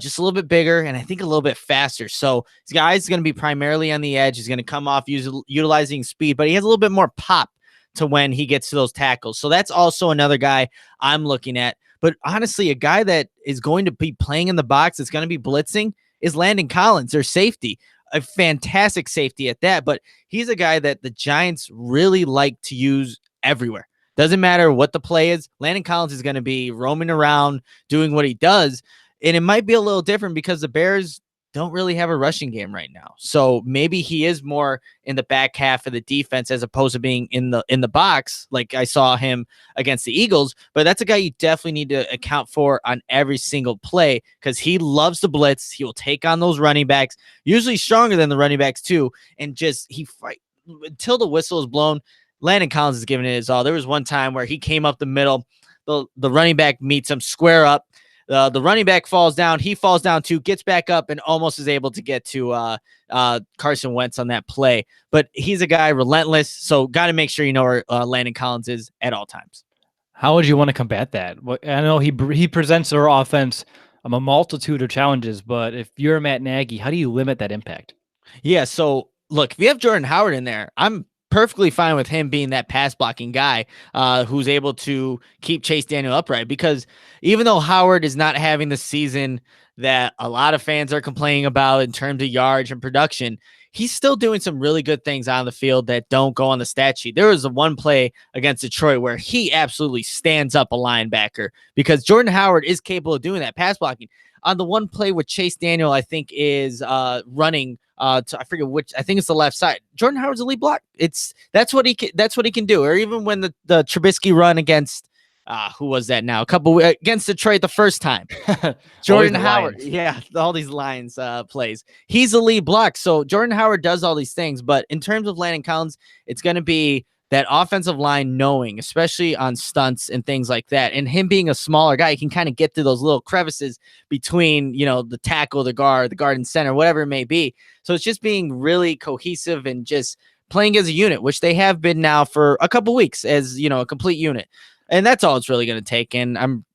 just a little bit bigger and I think a little bit faster. So this guy is going to be primarily on the edge. He's going to come off utilizing speed, but he has a little bit more pop to when he gets to those tackles. So that's also another guy I'm looking at. But honestly, a guy that is going to be playing in the box, that's going to be blitzing, is Landon Collins, their safety. A fantastic safety at that. But he's a guy that the Giants really like to use everywhere. Doesn't matter what the play is. Landon Collins is going to be roaming around, doing what he does. And it might be a little different because the Bears don't really have a rushing game right now. So maybe he is more in the back half of the defense as opposed to being in the box like I saw him against the Eagles. But that's a guy you definitely need to account for on every single play because he loves to blitz. He will take on those running backs, usually stronger than the running backs too, and just he fight until the whistle is blown. Landon Collins is giving it his all. There was one time where he came up the middle, the running back meets him square up. The running back falls down. He falls down too, gets back up, and almost is able to get to Carson Wentz on that play. But he's a guy relentless, so got to make sure you know where Landon Collins is at all times. How would you want to combat that? I know he presents our offense a multitude of challenges, but if you're Matt Nagy, how do you limit that impact? Yeah, so look, if you have Jordan Howard in there, I'm perfectly fine with him being that pass blocking guy who's able to keep Chase Daniel upright, because even though Howard is not having the season that a lot of fans are complaining about in terms of yards and production, he's still doing some really good things on the field that don't go on the stat sheet. There was a one play against Detroit where he absolutely stands up a linebacker because Jordan Howard is capable of doing that pass blocking. On the one play with Chase Daniel, I think is running I forget which. I think it's the left side. Jordan Howard's a lead block. That's what he can do. Or even when the Trubisky run against Who was that now? Against Detroit the first time. Always Jordan the Howard. Lions. Yeah, all these Lions plays. He's a lead block. So Jordan Howard does all these things. But in terms of Landon Collins, it's going to be that offensive line knowing, especially on stunts and things like that. And him being a smaller guy, he can kind of get through those little crevices between, the tackle, the guard and center, whatever it may be. So it's just being really cohesive and just playing as a unit, which they have been now for a couple weeks as, a complete unit. And that's all it's really going to take. And I'm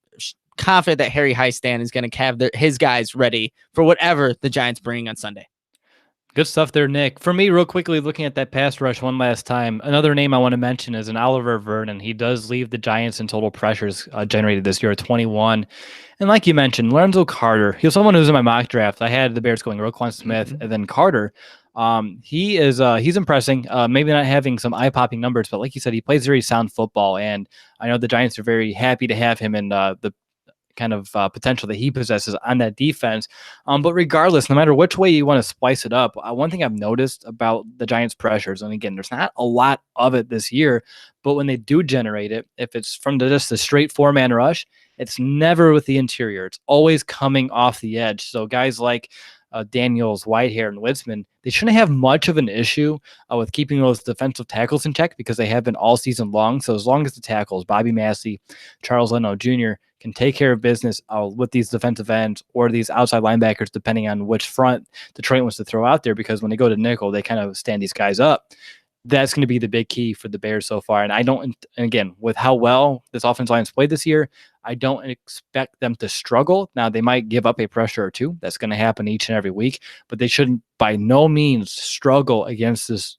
confident that Harry Highstand is going to have his guys ready for whatever the Giants bring on Sunday. Good stuff there, Nick. For me, real quickly, looking at that pass rush one last time, another name I want to mention is an Oliver Vernon. He does leave the Giants in total pressures generated this year at 21. And like you mentioned, Lorenzo Carter, he was someone who was in my mock draft. I had the Bears going Roquan Smith and then Carter. He's impressing. Maybe not having some eye-popping numbers, but like you said, he plays very sound football. And I know the Giants are very happy to have him in the kind of potential that he possesses on that defense. But regardless, no matter which way you want to splice it up, one thing I've noticed about the Giants' pressures, and again, there's not a lot of it this year, but when they do generate it, if it's from just the straight four-man rush, it's never with the interior. It's always coming off the edge. So guys like Daniels, Whitehair, and Witzman, they shouldn't have much of an issue with keeping those defensive tackles in check because they have been all season long. So as long as the tackles, Bobby Massey, Charles Leno Jr., can take care of business with these defensive ends or these outside linebackers, depending on which front Detroit wants to throw out there, because when they go to nickel, they kind of stand these guys up. That's going to be the big key for the Bears so far. And again, with how well this offensive line's played this year, I don't expect them to struggle. Now, they might give up a pressure or two. That's going to happen each and every week, but they shouldn't by no means struggle against this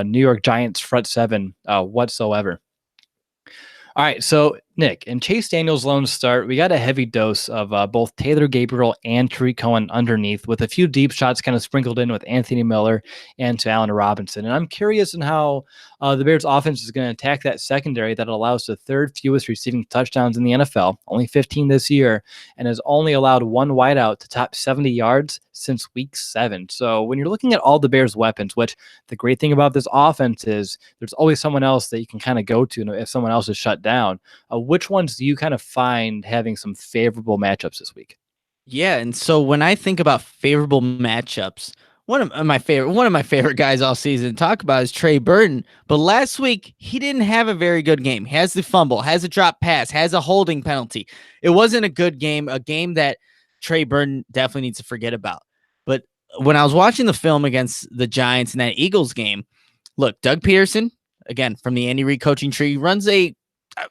New York Giants front seven whatsoever. All right, so Nick, in Chase Daniel's lone start, we got a heavy dose of both Taylor Gabriel and Tariq Cohen underneath, with a few deep shots kind of sprinkled in with Anthony Miller and to Allen Robinson. And I'm curious in how the Bears offense is going to attack that secondary that allows the third fewest receiving touchdowns in the NFL, only 15 this year, and has only allowed one wideout to top 70 yards since week 7. So when you're looking at all the Bears' weapons, which the great thing about this offense is there's always someone else that you can kind of go to if someone else is shut down. Which ones do you kind of find having some favorable matchups this week? Yeah, and so when I think about favorable matchups, one of my favorite guys all season to talk about is Trey Burton. But last week he didn't have a very good game. He has the fumble, has a drop pass, has a holding penalty. It wasn't a good game, a game that Trey Burton definitely needs to forget about. But when I was watching the film against the Giants in that Eagles game, look, Doug Peterson, again from the Andy Reid coaching tree, runs a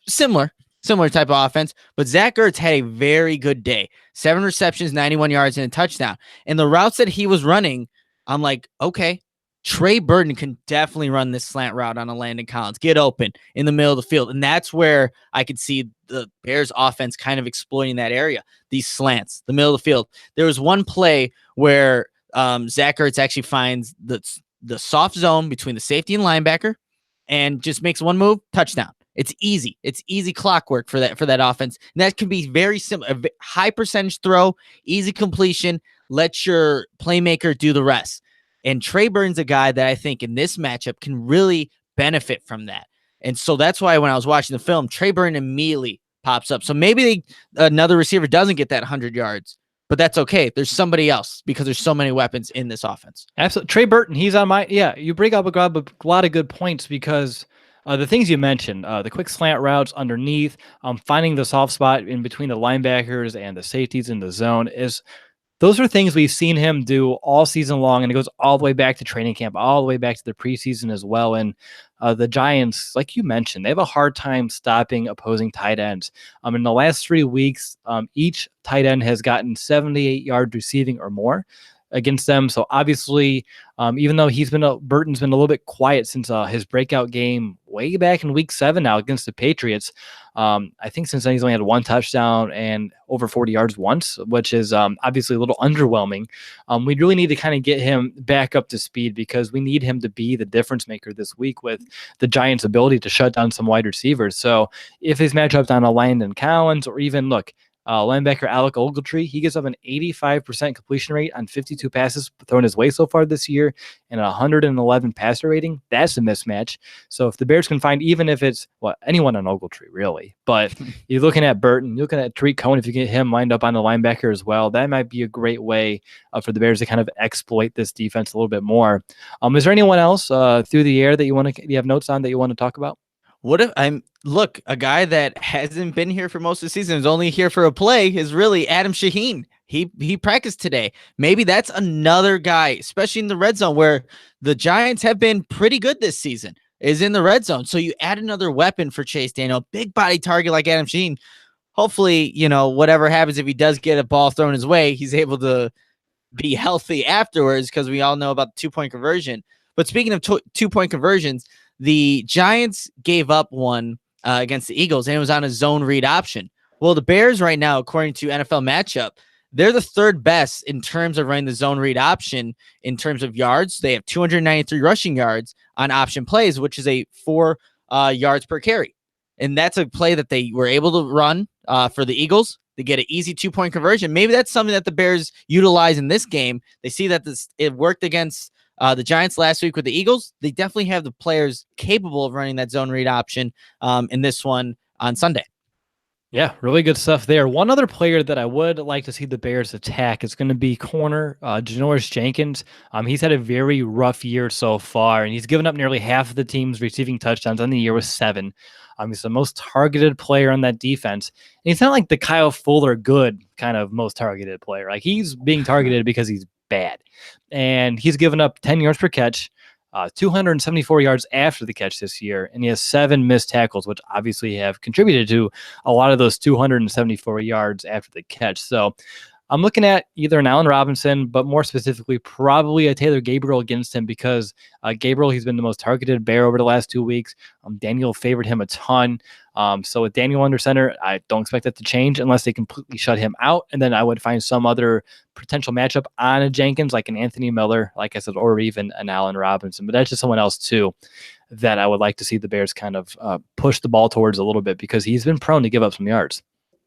similar type of offense, but Zach Ertz had a very good day. 7 receptions, 91 yards, and a touchdown. And the routes that he was running, I'm like, okay, Trey Burton can definitely run this slant route on a Landon Collins, get open in the middle of the field. And that's where I could see the Bears offense kind of exploiting that area, these slants, the middle of the field. There was one play where Zach Ertz actually finds the soft zone between the safety and linebacker and just makes one move, touchdown. It's easy. It's easy clockwork for that offense. And that can be very simple. A high percentage throw, easy completion. Let your playmaker do the rest. And Trey Burton's a guy that I think in this matchup can really benefit from that. And so that's why when I was watching the film, Trey Burton immediately pops up. So maybe another receiver doesn't get that 100 yards, but that's okay. There's somebody else because there's so many weapons in this offense. Absolutely. Trey Burton, he's on my, you bring up a lot of good points because the things you mentioned, the quick slant routes underneath, finding the soft spot in between the linebackers and the safeties in the zone those are things we've seen him do all season long, and it goes all the way back to training camp, all the way back to the preseason as well. And the Giants, like you mentioned, they have a hard time stopping opposing tight ends. In the last 3 weeks, each tight end has gotten 78 yards receiving or more against them. So obviously, even though Burton's been a little bit quiet since his breakout game way back in week 7 now against the Patriots, I think since then he's only had 1 touchdown and over 40 yards once, which is obviously a little underwhelming. We really need to kind of get him back up to speed because we need him to be the difference maker this week with the Giants' ability to shut down some wide receivers. So if his matchup's on a Landon Collins or even, look, Linebacker Alec Ogletree, he gives up an 85% completion rate on 52 passes thrown his way so far this year and a 111 passer rating. That's a mismatch. So if the Bears can find, even if it's anyone on Ogletree, really, but you're looking at Burton, you're looking at Tariq Cohen, if you get him lined up on the linebacker as well, that might be a great way for the Bears to kind of exploit this defense a little bit more. Is there anyone else through the air that you have notes on that you want to talk about? What if look, a guy that hasn't been here for most of the season, is only here for a play, is really Adam Shaheen. He practiced today. Maybe that's another guy, especially in the red zone, where the Giants have been pretty good this season, is in the red zone. So you add another weapon for Chase Daniel, big body target like Adam Shaheen. Hopefully, whatever happens, if he does get a ball thrown his way, he's able to be healthy afterwards, because we all know about the 2-point conversion. But speaking of 2-point conversions, the Giants gave up one against the Eagles, and it was on a zone read option. Well, the Bears right now, according to NFL Matchup, they're the third best in terms of running the zone read option in terms of yards. They have 293 rushing yards on option plays, which is a 4 yards per carry. And that's a play that they were able to run for the Eagles. They get an easy 2-point conversion. Maybe that's something that the Bears utilize in this game. They see that it worked against the Giants last week with the Eagles. They definitely have the players capable of running that zone read option in this one on Sunday. Yeah, really good stuff there. One other player that I would like to see the Bears attack is going to be corner Janoris Jenkins. He's had a very rough year so far, and he's given up nearly half of the team's receiving touchdowns on the year with 7. He's the most targeted player on that defense. And he's not like the Kyle Fuller good kind of most targeted player. Like, he's being targeted because he's bad. And he's given up 10 yards per catch, 274 yards after the catch this year, and he has 7 missed tackles, which obviously have contributed to a lot of those 274 yards after the catch. So I'm looking at either an Allen Robinson, but more specifically, probably a Taylor Gabriel against him, because Gabriel, he's been the most targeted Bear over the last 2 weeks. Daniel favored him a ton. So with Daniel under center, I don't expect that to change unless they completely shut him out. And then I would find some other potential matchup on a Jenkins, like an Anthony Miller, like I said, or even an Allen Robinson. But that's just someone else too that I would like to see the Bears kind of push the ball towards a little bit, because he's been prone to give up some yards.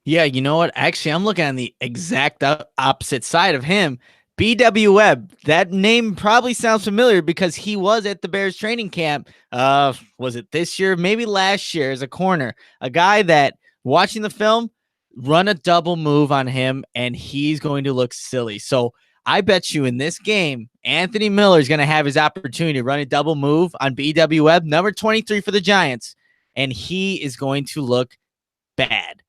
Yeah, you know what? Actually, I'm looking on the exact opposite side of him. B.W. Webb, that name probably sounds familiar because he was at the Bears training camp. Was it this year? Maybe last year, as a corner. A guy that, watching the film, run a double move on him, and he's going to look silly. So I bet you in this game, Anthony Miller is going to have his opportunity to run a double move on B.W. Webb, number 23 for the Giants, and he is going to look bad.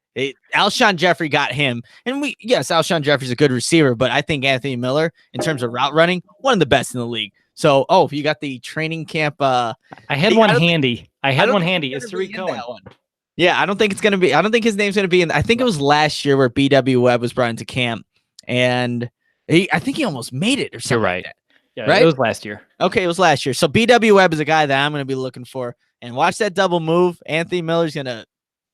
Alshon Jeffrey got him, and Alshon Jeffrey's a good receiver, but I think Anthony Miller, in terms of route running, one of the best in the league. So, you got the training camp. I had one handy. It's Tariq Cohen. Yeah, I don't think it's gonna be. I don't think his name's gonna be in. I think it was last year where B.W. Webb was brought into camp, and I think he almost made it or something. You're right. Like that. Yeah, right? It was last year. Okay, it was last year. So B.W. Webb is a guy that I'm gonna be looking for, and watch that double move. Anthony Miller's gonna.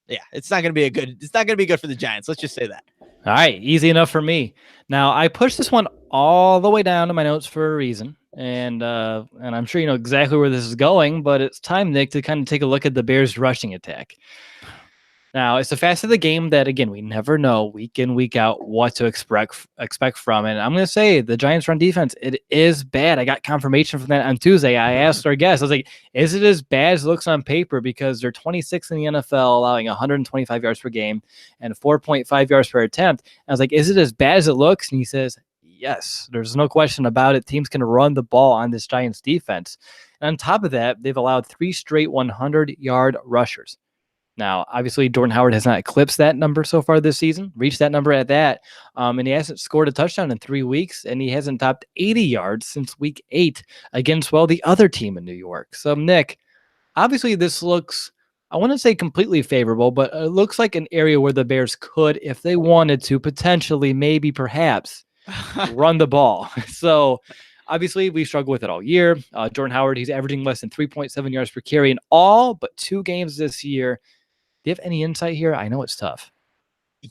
Yeah, it's not going to be good for the Giants. Let's just say that. All right, easy enough for me. Now, I pushed this one all the way down to my notes for a reason, and I'm sure you know exactly where this is going, but it's time, Nick, to kind of take a look at the Bears' rushing attack. Now, it's a facet of the game that, again, we never know week in, week out what to expect from. And I'm going to say the Giants' run defense, it is bad. I got confirmation from that on Tuesday. I asked our guest, I was like, is it as bad as it looks on paper? Because they're 26th in the NFL, allowing 125 yards per game and 4.5 yards per attempt. And I was like, is it as bad as it looks? And he says, yes, there's no question about it. Teams can run the ball on this Giants defense. And on top of that, they've allowed 3 straight 100-yard rushers. Now, obviously, Jordan Howard has not eclipsed that number so far this season, reached that number at that, and he hasn't scored a touchdown in 3 weeks, and he hasn't topped 80 yards since week 8 against, the other team in New York. So, Nick, obviously this looks, I wouldn't say completely favorable, but it looks like an area where the Bears could, if they wanted to, potentially, maybe, perhaps, run the ball. So, obviously, we struggled with it all year. Jordan Howard, he's averaging less than 3.7 yards per carry in all but 2 games this year. Do you have any insight here? I know it's tough.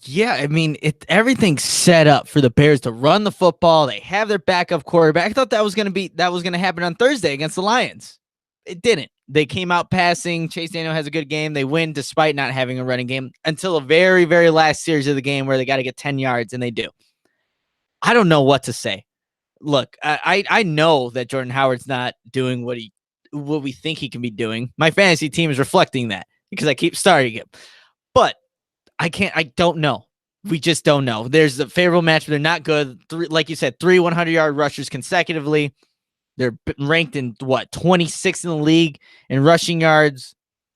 Yeah, I mean, everything's set up for the Bears to run the football. They have their backup quarterback. I thought that was going to happen on Thursday against the Lions. It didn't. They came out passing. Chase Daniel has a good game. They win despite not having a running game until a very, very last series of the game where they got to get 10 yards, and they do. I don't know what to say. Look, I know that Jordan Howard's not doing what we think he can be doing. My fantasy team is reflecting that because I keep starting him. But I don't know. We just don't know. There's a favorable match, but they're not good. Like you said, 3 100-yard rushers consecutively. They're ranked in 26th in the league in rushing yards.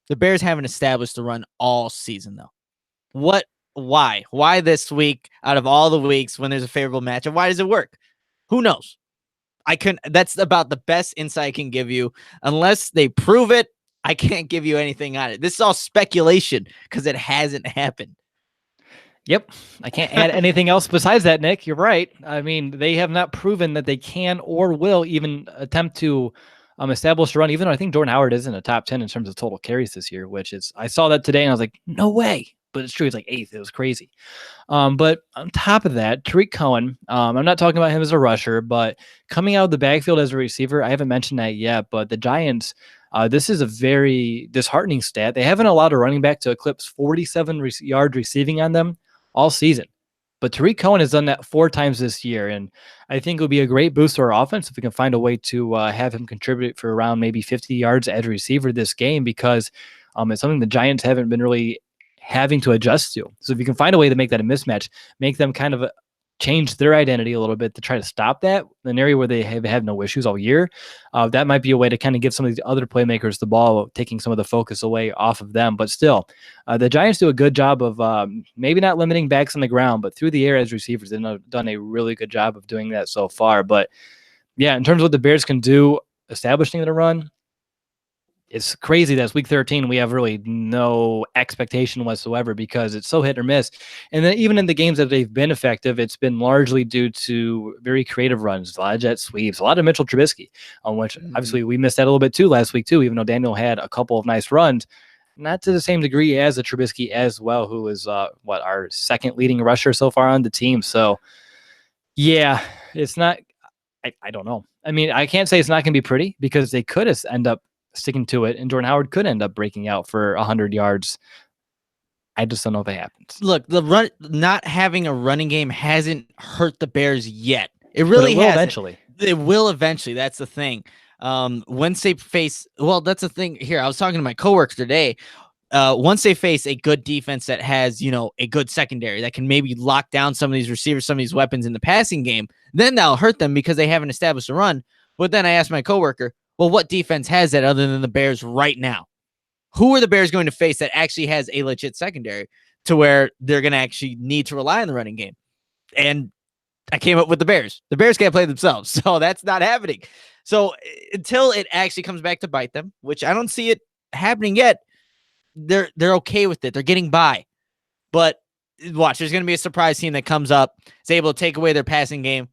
The Bears haven't established the run all season, though. Why this week out of all the weeks when there's a favorable matchup? Why does it work? Who knows? That's about the best insight I can give you. Unless they prove it, I can't give you anything on it. This is all speculation because it hasn't happened. Yep. I can't add anything else besides that, Nick. You're right. I mean, they have not proven that they can or will even attempt to establish a run, even though I think Jordan Howard is in the top 10 in terms of total carries this year, which is, I saw that today and I was like, no way. But it's true. He's like 8th. It was crazy. But on top of that, Tariq Cohen, I'm not talking about him as a rusher, but coming out of the backfield as a receiver, I haven't mentioned that yet, but the Giants, this is a very disheartening stat. They haven't allowed a running back to eclipse 47 yard receiving on them all season. But Tariq Cohen has done that 4 times this year, and I think it would be a great boost to our offense if we can find a way to have him contribute for around maybe 50 yards as a receiver this game, because it's something the Giants haven't been really having to adjust to. So if you can find a way to make that a mismatch, make them kind of change their identity a little bit to try to stop that, an area where they have had no issues all year, that might be a way to kind of give some of these other playmakers the ball, taking some of the focus away off of them. But still, the Giants do a good job of maybe not limiting backs on the ground, but through the air as receivers, they've done a really good job of doing that so far. But yeah, in terms of what the Bears can do establishing the run, it's crazy that it's week 13. We have really no expectation whatsoever because it's so hit or miss. And then even in the games that they've been effective, it's been largely due to very creative runs, a lot of jet sweeps, a lot of Mitchell Trubisky, on which obviously we missed that a little bit too last week too, even though Daniel had a couple of nice runs. Not to the same degree as a Trubisky as well, who is our second leading rusher so far on the team. So yeah, it's not, I don't know. I mean, I can't say it's not going to be pretty because they could end up sticking to it, and Jordan Howard could end up breaking out for 100 yards. I just don't know if it happens. Look, not having a running game hasn't hurt the Bears yet. It really will hasn't. eventually. It will eventually. That's the thing. Once they face, that's the thing here. I was talking to my coworker today. Once they face a good defense that has, a good secondary that can maybe lock down some of these receivers, some of these weapons in the passing game, then that'll hurt them because they haven't established a run. But then I asked my coworker, well, what defense has that other than the Bears right now? Who are the Bears going to face that actually has a legit secondary to where they're going to actually need to rely on the running game? And I came up with the Bears. The Bears can't play themselves, so that's not happening. So until it actually comes back to bite them, which I don't see it happening yet, they're okay with it. They're getting by. But watch, there's going to be a surprise team that comes up, is able to take away their passing game.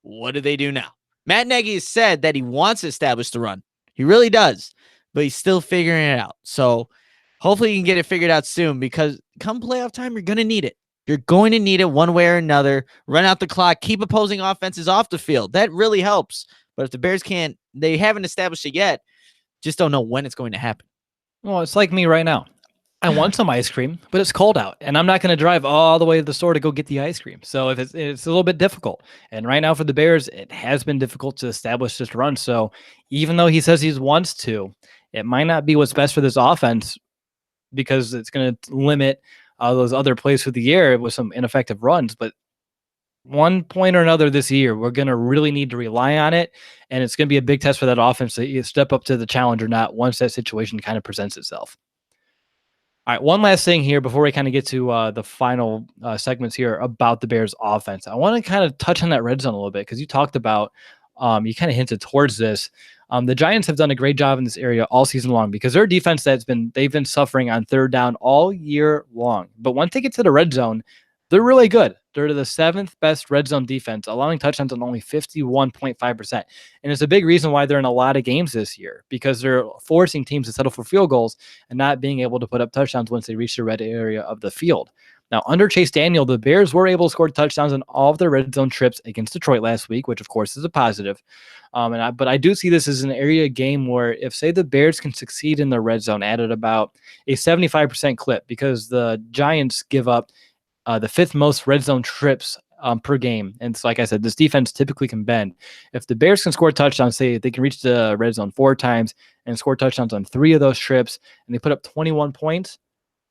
What do they do now? Matt Nagy has said that he wants to establish the run. He really does, but he's still figuring it out. So hopefully he can get it figured out soon, because come playoff time, you're going to need it. You're going to need it one way or another. Run out the clock, keep opposing offenses off the field. That really helps. But if the Bears they haven't established it yet, just don't know when it's going to happen. Well, it's like me right now. I want some ice cream, but it's cold out, and I'm not going to drive all the way to the store to go get the ice cream. So if it's a little bit difficult. And right now for the Bears, it has been difficult to establish this run. So even though he says he wants to, it might not be what's best for this offense, because it's going to limit those other plays for the air with some ineffective runs. But one point or another this year, we're going to really need to rely on it, and it's going to be a big test for that offense to either step up to the challenge or not once that situation kind of presents itself. All right, one last thing here before we kind of get to the final segments here about the Bears offense. I want to kind of touch on that red zone a little bit, because you talked about, you kind of hinted towards this. The Giants have done a great job in this area all season long, because their defense they've been suffering on third down all year long. But once they get to the red zone, they're really good. They're the 7th best red zone defense, allowing touchdowns on only 51.5%. And it's a big reason why they're in a lot of games this year, because they're forcing teams to settle for field goals and not being able to put up touchdowns once they reach the red area of the field. Now, under Chase Daniel, the Bears were able to score touchdowns on all of their red zone trips against Detroit last week, which of course is a positive. But I do see this as an area game where if, say, the Bears can succeed in the red zone at about a 75% clip, because the Giants give up the fifth most red zone trips per game. And so, like I said, this defense typically can bend. If the Bears can score touchdowns, say they can reach the red zone 4 times and score touchdowns on 3 of those trips, and they put up 21 points,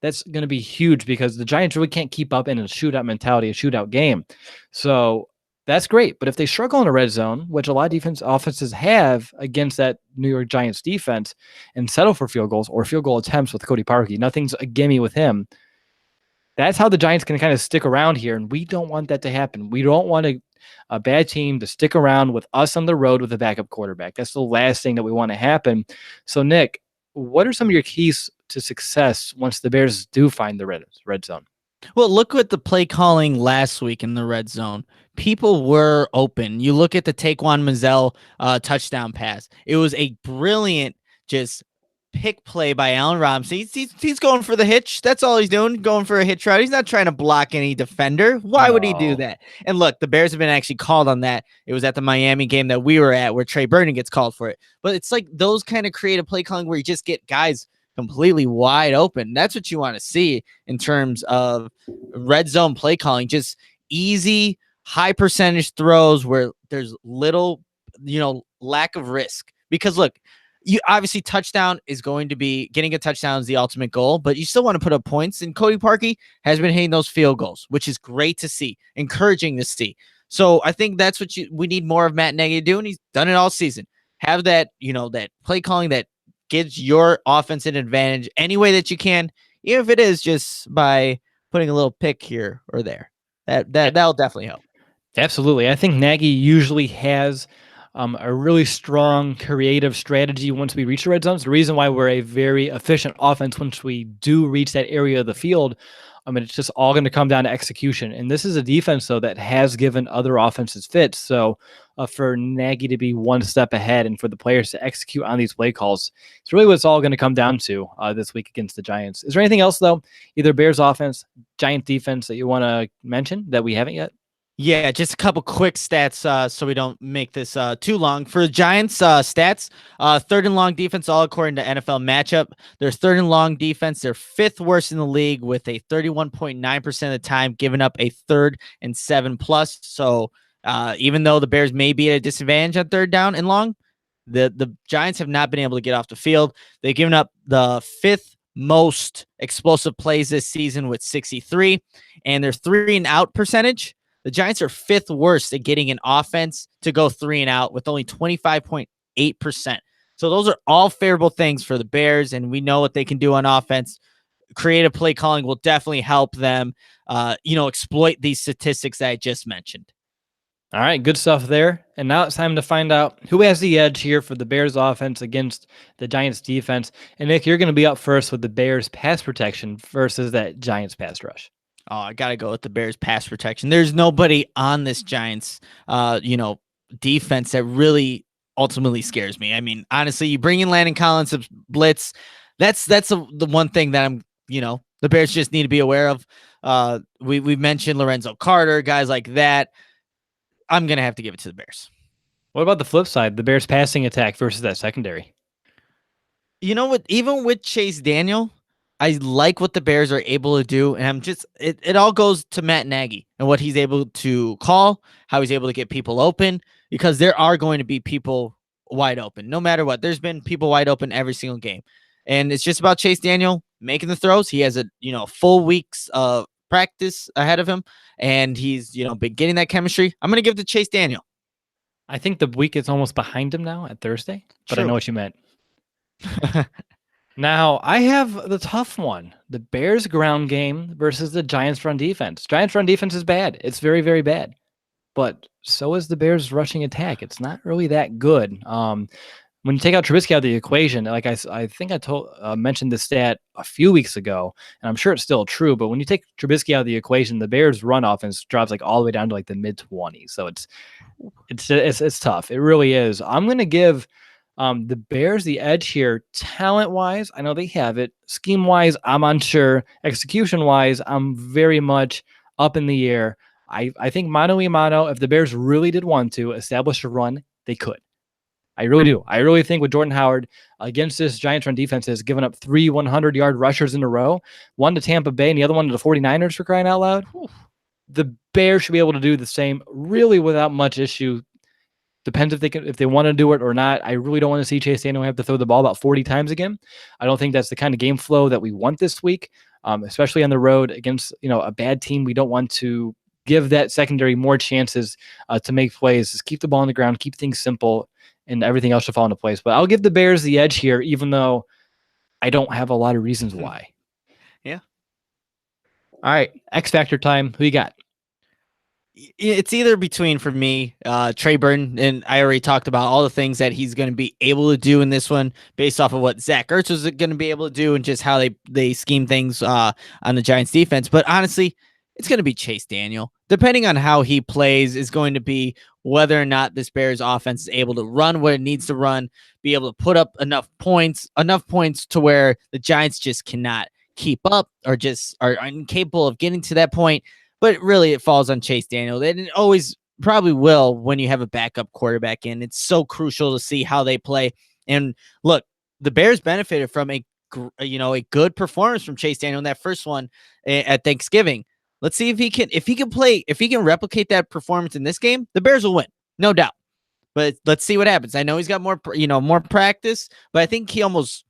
that's going to be huge because the Giants really can't keep up in a shootout mentality, a shootout game. So that's great. But if they struggle in a red zone, which a lot of offenses have against that New York Giants defense, and settle for field goals or field goal attempts with Cody Parkey, nothing's a gimme with him. That's how the Giants can kind of stick around here, and we don't want that to happen. We don't want a bad team to stick around with us on the road with a backup quarterback. That's the last thing that we want to happen. So, Nick, what are some of your keys to success once the Bears do find the red zone? Well, look at the play calling last week in the red zone. People were open. You look at the Taquan Manziel touchdown pass. It was a brilliant just pick play by Allen Robinson. He's going for the hitch. That's all he's doing, going for a hitch route. He's not trying to block any defender. Why would he do that? And look, the Bears have been actually called on that. It was at the Miami game that we were at where Trey Burton gets called for it. But it's like those kind of creative play calling where you just get guys completely wide open. That's what you want to see in terms of red zone play calling. Just easy, high percentage throws where there's little, lack of risk. Because look, you obviously touchdown is going to be getting a touchdown is the ultimate goal, but you still want to put up points. And Cody Parkey has been hitting those field goals, which is great to see, encouraging to see. So I think that's what we need more of Matt Nagy to do. And he's done it all season. Have that, that play calling that gives your offense an advantage any way that you can, even if it is just by putting a little pick here or there. That'll definitely help. Absolutely. I think Nagy usually has a really strong creative strategy once we reach the red zone. It's the reason why we're a very efficient offense once we do reach that area of the field. It's just all going to come down to execution. And this is a defense, though, that has given other offenses fits. So for Nagy to be one step ahead and for the players to execute on these play calls, it's really what it's all going to come down to this week against the Giants. Is there anything else, though, either Bears offense, Giant defense that you want to mention that we haven't yet? Yeah, just a couple quick stats so we don't make this too long. For the Giants stats, third and long defense, all according to NFL matchup. Their third and long defense, they're fifth worst in the league with a 31.9% of the time giving up a 3rd and 7+. So even though the Bears may be at a disadvantage on third down and long, the Giants have not been able to get off the field. They've given up the 5th most explosive plays this season with 63, and their 3 and out percentage. The Giants are 5th worst at getting an offense to go 3 and out with only 25.8%. So those are all favorable things for the Bears, and we know what they can do on offense. Creative play calling will definitely help them, exploit these statistics that I just mentioned. All right, good stuff there. And now it's time to find out who has the edge here for the Bears offense against the Giants defense. And Nick, you're going to be up first with the Bears pass protection versus that Giants pass rush. Oh, I got to go with the Bears pass protection. There's nobody on this Giants, defense that really ultimately scares me. I mean, honestly, you bring in Landon Collins of Blitz. That's the one thing that the Bears just need to be aware of. We mentioned Lorenzo Carter, guys like that. I'm going to have to give it to the Bears. What about the flip side, the Bears passing attack versus that secondary? You know what? Even with Chase Daniel, I like what the Bears are able to do, and it all goes to Matt Nagy and what he's able to call, how he's able to get people open, because there are going to be people wide open, no matter what. There's been people wide open every single game, and it's just about Chase Daniel making the throws. He has a full week's of practice ahead of him, and he's been getting that chemistry. I'm going to give it to Chase Daniel. I think the week is almost behind him now at Thursday, but True. I know what you meant. Now, I have the tough one. The Bears ground game versus the Giants run defense. Giants run defense is bad. It's very, very bad. But so is the Bears rushing attack. It's not really that good. When you take out Trubisky out of the equation, like I think I mentioned this stat a few weeks ago, and I'm sure it's still true, but when you take Trubisky out of the equation, the Bears run offense drops like all the way down to like the mid-20s. So it's tough. It really is. I'm going to give The Bears, the edge here, talent-wise, I know they have it. Scheme-wise, I'm unsure. Execution-wise, I'm very much up in the air. I think mano a mano, if the Bears really did want to establish a run, they could. I really do. I really think with Jordan Howard against this Giants run defense has given up 3 100-yard rushers in a row, one to Tampa Bay and the other one to the 49ers for crying out loud. The Bears should be able to do the same really without much issue. Depends if they want to do it or not. I really don't want to see Chase Daniel have to throw the ball about 40 times again. I don't think that's the kind of game flow that we want this week, especially on the road against a bad team. We don't want to give that secondary more chances to make plays. Just keep the ball on the ground, keep things simple, and everything else should fall into place. But I'll give the Bears the edge here, even though I don't have a lot of reasons why. Yeah. All right, X Factor time. Who you got? It's either between, for me, Trey Burton, and I already talked about all the things that he's going to be able to do in this one based off of what Zach Ertz was going to be able to do and just how they scheme things on the Giants defense. But honestly, it's going to be Chase Daniel. Depending on how he plays is going to be whether or not this Bears offense is able to run what it needs to run, be able to put up enough points to where the Giants just cannot keep up or just are incapable of getting to that point. But really, it falls on Chase Daniel. And it always probably will when you have a backup quarterback in. It's so crucial to see how they play. And look, the Bears benefited from a good performance from Chase Daniel in that first one at Thanksgiving. Let's see if he can replicate that performance in this game. The Bears will win, no doubt. But let's see what happens. I know he's got more practice, but I think he almost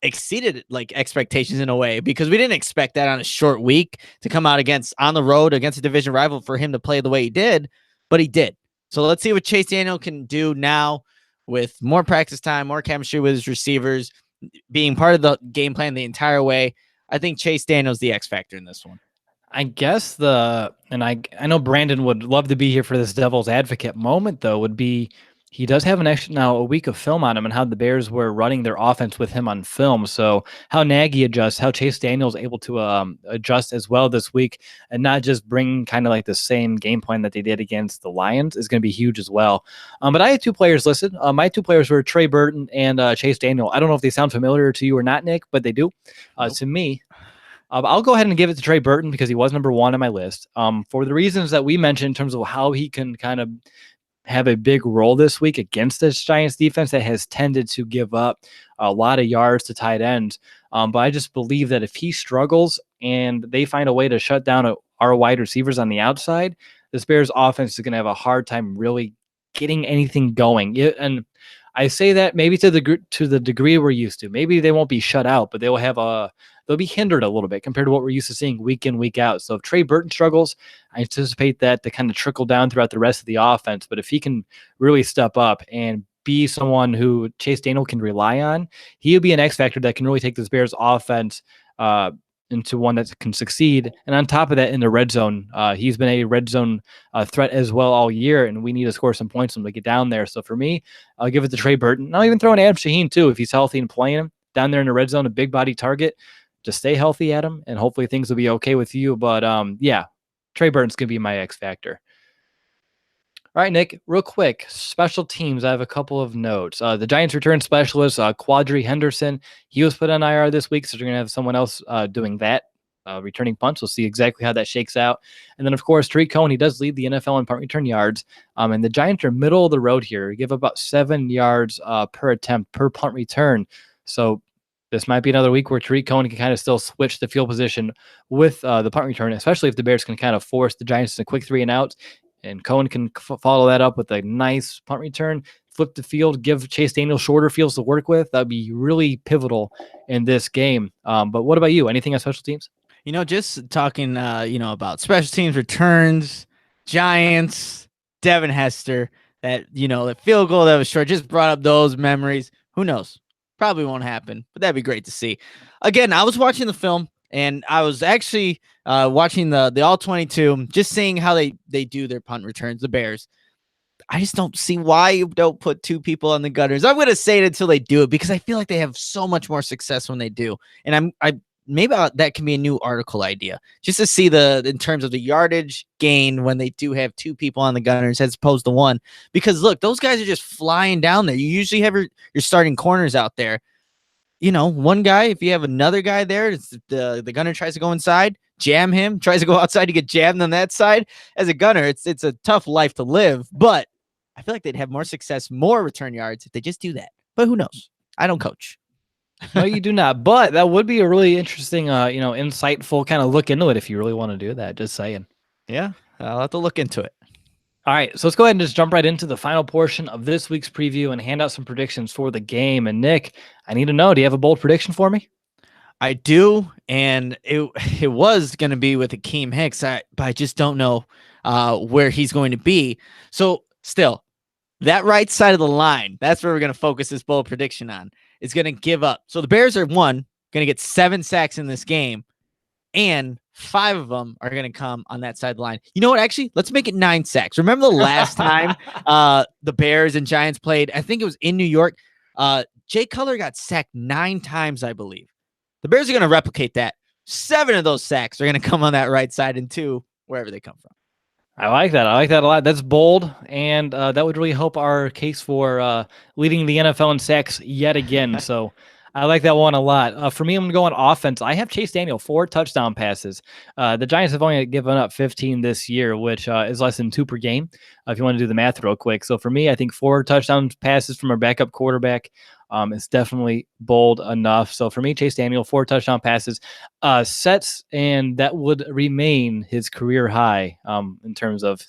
exceeded expectations in a way, because we didn't expect that on a short week to come out on the road against a division rival for him to play the way he did, but he did. So let's see what Chase Daniel can do now with more practice time, more chemistry with his receivers, being part of the game plan the entire way. I think Chase Daniel's the X factor in this one. I guess I know Brandon would love to be here for this devil's advocate moment, though, would be he does have a week of film on him and how the Bears were running their offense with him on film. So how Nagy adjusts, how Chase Daniel's able to adjust as well this week and not just bring kind of like the same game plan that they did against the Lions is going to be huge as well. But I had two players listed. My two players were Trey Burton and Chase Daniel. I don't know if they sound familiar to you or not, Nick, but they do. Nope. To me, I'll go ahead and give it to Trey Burton because he was number one on my list. For the reasons that we mentioned in terms of how he can kind of have a big role this week against this Giants defense that has tended to give up a lot of yards to tight ends. But I just believe that if he struggles and they find a way to shut down our wide receivers on the outside, this Bears offense is going to have a hard time really getting anything going. And I say that maybe to the degree we're used to. Maybe they won't be shut out, but they'll be hindered a little bit compared to what we're used to seeing week in, week out. So if Trey Burton struggles, I anticipate that to kind of trickle down throughout the rest of the offense. But if he can really step up and be someone who Chase Daniel can rely on, he'll be an X factor that can really take this Bears offense into one that can succeed. And on top of that, in the red zone, he's been a red zone threat as well all year, and we need to score some points to get down there. So for me, I'll give it to Trey Burton. I'll even throw in Adam Shaheen too if he's healthy and playing him down there in the red zone, a big body target. Just stay healthy, Adam, and hopefully things will be okay with you. But yeah, Trey Burton's going to be my X factor. All right, Nick, real quick, special teams. I have a couple of notes. The Giants return specialist, Quadri Henderson, he was put on IR this week, so they're going to have someone else doing that, returning punts. We'll see exactly how that shakes out. And then, of course, Tariq Cohen, he does lead the NFL in punt return yards. And the Giants are middle of the road here. They give about 7 yards per attempt per punt return. So this might be another week where Tariq Cohen can kind of still switch the field position with the punt return, especially if the Bears can kind of force the Giants to quick 3 and outs. And Cohen can follow that up with a nice punt return, flip the field, give Chase Daniel shorter fields to work with. That would be really pivotal in this game. But what about you? Anything on special teams? Just talking, about special teams returns, Giants, Devin Hester, that field goal that was short, just brought up those memories. Who knows? Probably won't happen, but that'd be great to see. Again, I was watching the film, and I was actually watching the All-22, just seeing how they do their punt returns, the Bears. I just don't see why you don't put 2 people on the gunners. I'm going to say it until they do it because I feel like they have so much more success when they do. And that can be a new article idea, just to see in terms of the yardage gain when they do have two people on the Gunners as opposed to one. Because look, those guys are just flying down there. You usually have your starting corners out there. One guy, if you have another guy there, the gunner tries to go inside, jam him, tries to go outside to get jammed on that side. As a gunner, it's a tough life to live, but I feel like they'd have more success, more return yards if they just do that. But who knows? I don't coach. No, you do not. But that would be a really interesting, insightful kind of look into it if you really want to do that. Just saying. Yeah, I'll have to look into it. All right, so let's go ahead and just jump right into the final portion of this week's preview and hand out some predictions for the game. And Nick, I need to know, do you have a bold prediction for me? I do, and it was going to be with Akeem Hicks, but I just don't know where he's going to be. So still, that right side of the line, that's where we're going to focus this bold prediction on. Is going to give up. So the Bears are going to get 7 sacks in this game, and 5 of them are going to come on that side of the line. You know what? Actually, let's make it 9 sacks. Remember the last time the Bears and Giants played? I think it was in New York. Jay Cutler got sacked 9 times, I believe. The Bears are going to replicate that. 7 of those sacks are going to come on that right side, and 2 wherever they come from. I like that. I like that a lot. That's bold, and that would really help our case for leading the NFL in sacks yet again. So I like that one a lot. For me, I'm going to go on offense. I have Chase Daniel, 4 touchdown passes. The Giants have only given up 15 this year, which is less than 2 per game, if you want to do the math real quick. So for me, I think 4 touchdown passes from our backup quarterback is definitely bold enough. So for me, Chase Daniel, 4 touchdown passes, sets, and that would remain his career high in terms of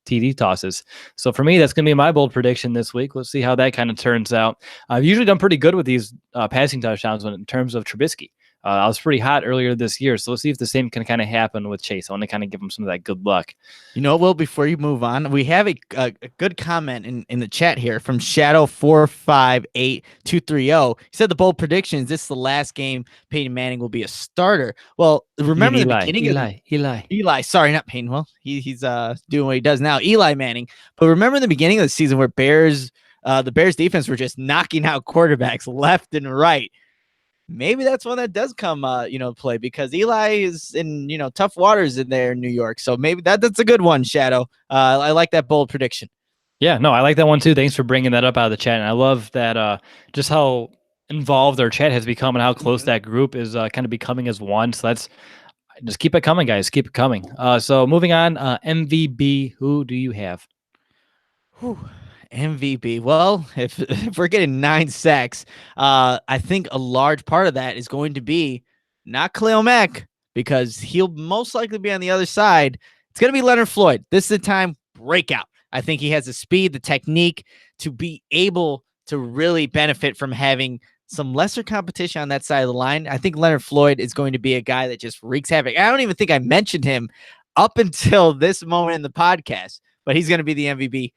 TD tosses. So for me, that's going to be my bold prediction this week. Let's see how that kind of turns out. I've usually done pretty good with these passing touchdowns in terms of Trubisky. I was pretty hot earlier this year, so let's see if the same can kind of happen with Chase. I want to kind of give him some of that good luck. Will, before you move on, we have a good comment in the chat here from Shadow458230. He said the bold predictions, this is the last game Peyton Manning will be a starter. Well, remember the beginning Eli. Sorry, not Peyton. Well, he's doing what he does now. Eli Manning. But remember the beginning of the season where the Bears defense were just knocking out quarterbacks left and right. Maybe that's one that does come, play, because Eli is in, tough waters in there in New York. So maybe that's a good one, Shadow. I like that bold prediction. Yeah, no, I like that one too. Thanks for bringing that up out of the chat. And I love that just how involved our chat has become and how close that group is kind of becoming as one. So just keep it coming, guys. Keep it coming. So moving on, MVB, who do you have? MVP. Well, if we're getting 9 sacks, I think a large part of that is going to be not Khalil Mack, because he'll most likely be on the other side. It's going to be Leonard Floyd. This is the time breakout. I think he has the speed, the technique to be able to really benefit from having some lesser competition on that side of the line. I think Leonard Floyd is going to be a guy that just wreaks havoc. I don't even think I mentioned him up until this moment in the podcast, but he's going to be the MVP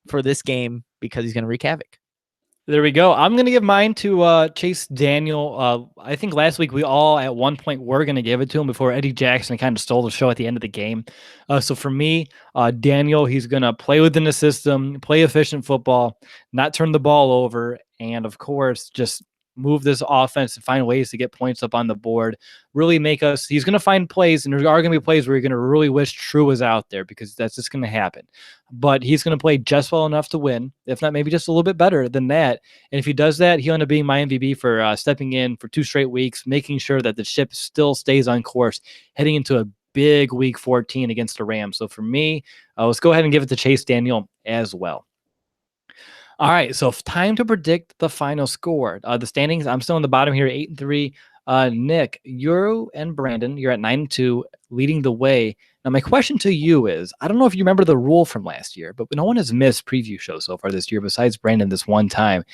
for this game because he's going to wreak havoc. There we go. I'm going to give mine to Chase Daniel. I think last week we all at one point were going to give it to him before Eddie Jackson kind of stole the show at the end of the game. So for me, Daniel, he's going to play within the system, play efficient football, not turn the ball over, and of course, just move this offense and find ways to get points up on the board, really make us, he's going to find plays, and there are going to be plays where you're going to really wish True was out there, because that's just going to happen. But he's going to play just well enough to win, if not maybe just a little bit better than that. And if he does that, he'll end up being my MVP for stepping in for 2 straight weeks, making sure that the ship still stays on course, heading into a big week 14 against the Rams. So for me, let's go ahead and give it to Chase Daniel as well. All right, so time to predict the final score. The standings, I'm still on the bottom here, 8-3. Nick, you and Brandon, you're at 9-2, leading the way. Now, my question to you is, I don't know if you remember the rule from last year, but no one has missed preview shows so far this year besides Brandon this one time.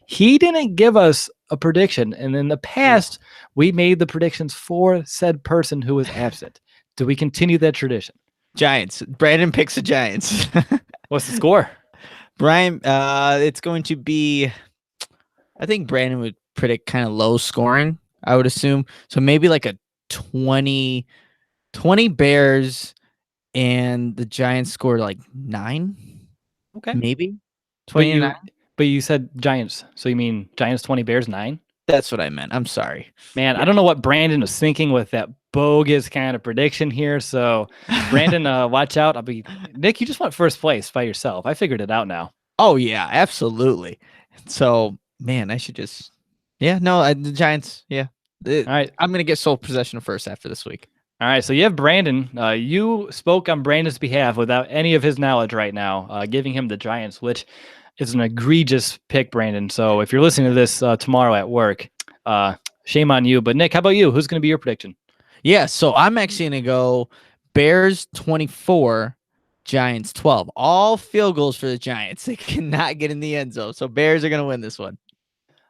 He didn't give us a prediction, and in the past, we made the predictions for said person who was absent. Do we continue that tradition? Giants. Brandon picks the Giants. What's the score? Brian, it's going to be, I think Brandon would predict kind of low scoring, I would assume. So maybe like a 20 Bears, and the Giants scored like 9. Okay. Maybe 29. But you said Giants. So you mean Giants 20, Bears 9? That's what I meant. I'm sorry. Man, I Yeah. don't know what Brandon was thinking with that bogus kind of prediction here. So, Brandon, watch out. Nick. You just went first place by yourself. I figured it out now. Oh yeah, absolutely. So man, I should just yeah, no, the Giants, yeah. All right. I'm gonna get sole possession first after this week. All right, so you have Brandon. You spoke on Brandon's behalf without any of his knowledge right now, giving him the Giants, which is an egregious pick, Brandon. So if you're listening to this tomorrow at work, shame on you. But Nick, how about you? Who's going to be your prediction? Yeah, so I'm actually gonna go Bears 24, Giants 12. All field goals for the Giants. They cannot get in the end zone. So Bears are gonna win this one.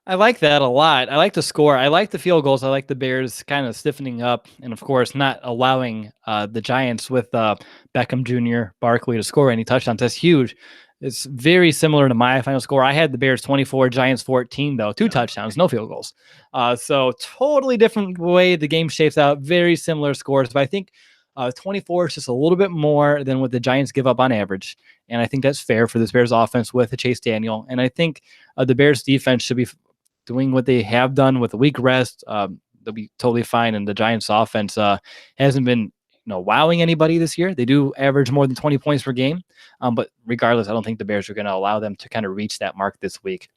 I like that a lot. I like the score. I like the field goals. I like the Bears kind of stiffening up, and of course, not allowing the Giants with Beckham Jr., Barkley to score any touchdowns. That's huge. It's very similar to my final score. I had the Bears 24, Giants 14, though, 2 touchdowns, no field goals. So totally different way the game shapes out. Very similar scores, but I think 24 is just a little bit more than what the Giants give up on average, and I think that's fair for this Bears offense with Chase Daniel. And I think the Bears defense should be doing what they have done with a week rest. They'll be totally fine. And the Giants offense hasn't been, wowing anybody this year. They do average more than 20 points per game. But regardless, I don't think the Bears are going to allow them to kind of reach that mark this week.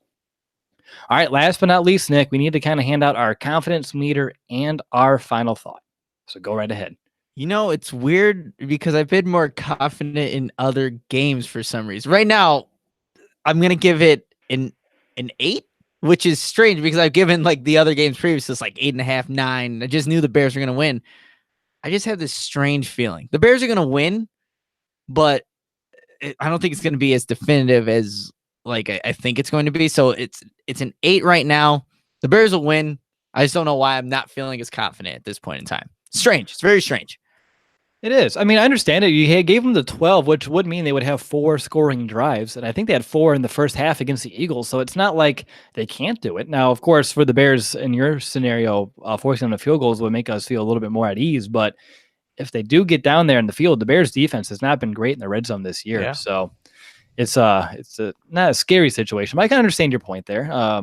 All right. Last but not least, Nick, we need to kind of hand out our confidence meter and our final thought. So go right ahead. It's weird because I've been more confident in other games for some reason. Right now, I'm going to give it an 8. Which is strange because I've given like the other games previous, it's like 8.5, 9. I just knew the Bears were going to win. I just have this strange feeling. The Bears are going to win, but I don't think it's going to be as definitive as like I think it's going to be. So it's an 8 right now. The Bears will win. I just don't know why I'm not feeling as confident at this point in time. Strange. It's very strange. It is. I mean, I understand it. You gave them the 12, which would mean they would have 4 scoring drives. And I think they had 4 in the first half against the Eagles. So it's not like they can't do it. Now, of course, for the Bears in your scenario, forcing them to field goals would make us feel a little bit more at ease. But if they do get down there in the field, the Bears defense has not been great in the red zone this year. Yeah. So it's not a scary situation. But I can understand your point there.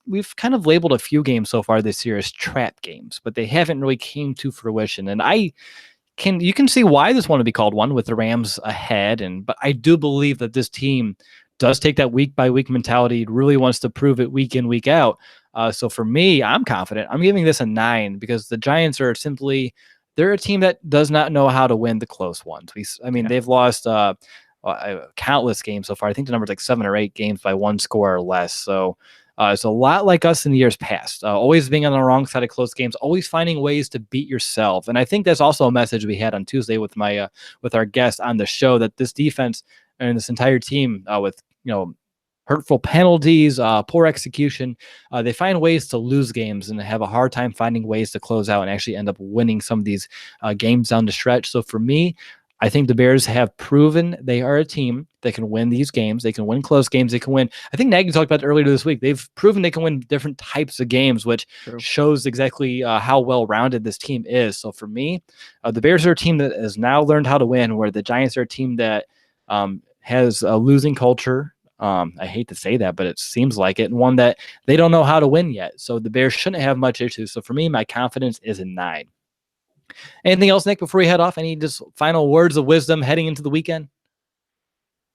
We've kind of labeled a few games so far this year as trap games, but they haven't really came to fruition. And you can see why this one would be called one with the Rams ahead. But I do believe that this team does take that week by week mentality. It really wants to prove it week in, week out. So for me, I'm confident. I'm giving this a 9 because the Giants are they're a team that does not know how to win the close ones. They've lost countless games so far. I think the number's like 7 or 8 games by 1 score or less. So it's a lot like us in the years past, always being on the wrong side of close games, always finding ways to beat yourself. And I think that's also a message we had on Tuesday with with our guest on the show, that this defense and this entire team with, hurtful penalties, poor execution, they find ways to lose games and have a hard time finding ways to close out and actually end up winning some of these games down the stretch. So for me, I think the Bears have proven they are a team that can win these games. They can win close games. They can win. I think Nagy talked about it earlier this week. They've proven they can win different types of games, which shows exactly how well-rounded this team is. So for me, the Bears are a team that has now learned how to win, where the Giants are a team that has a losing culture. I hate to say that, but it seems like it, and one that they don't know how to win yet. So the Bears shouldn't have much issues. So for me, my confidence is a 9. Anything else, Nick, before we head off? Any just final words of wisdom heading into the weekend?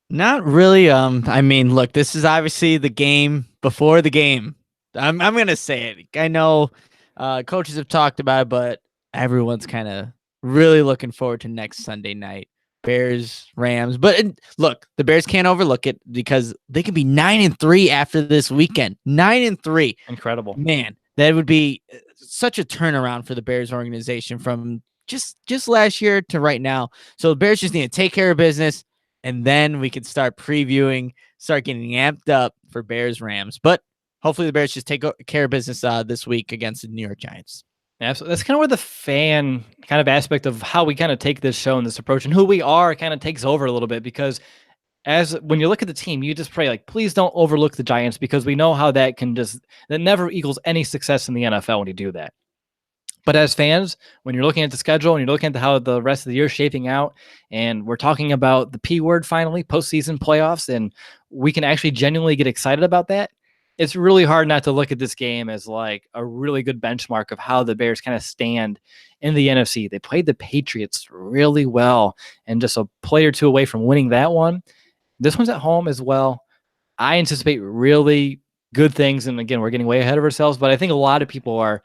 Not really. Look, this is obviously the game before the game. I'm gonna say it. I know coaches have talked about it, but everyone's kind of really looking forward to next Sunday night. Bears, Rams. But look, the Bears can't overlook it because they could be 9-3 after this weekend. 9-3. Incredible. Man, that would be such a turnaround for the Bears organization from just last year to right now. So the Bears just need to take care of business, and then we can start previewing, start getting amped up for Bears Rams. But hopefully the Bears just take care of business this week against the New York Giants. Absolutely. That's kind of where the fan kind of aspect of how we kind of take this show and this approach and who we are kind of takes over a little bit, because when you look at the team, you just pray, like, please don't overlook the Giants, because we know how that never equals any success in the NFL when you do that. But as fans, when you're looking at the schedule and you're looking at how the rest of the year is shaping out, and we're talking about the P word finally, postseason playoffs, and we can actually genuinely get excited about that, it's really hard not to look at this game as like a really good benchmark of how the Bears kind of stand in the NFC. They played the Patriots really well and just a play or two away from winning that one. This one's at home as well. I anticipate really good things. And again, we're getting way ahead of ourselves, but I think a lot of people are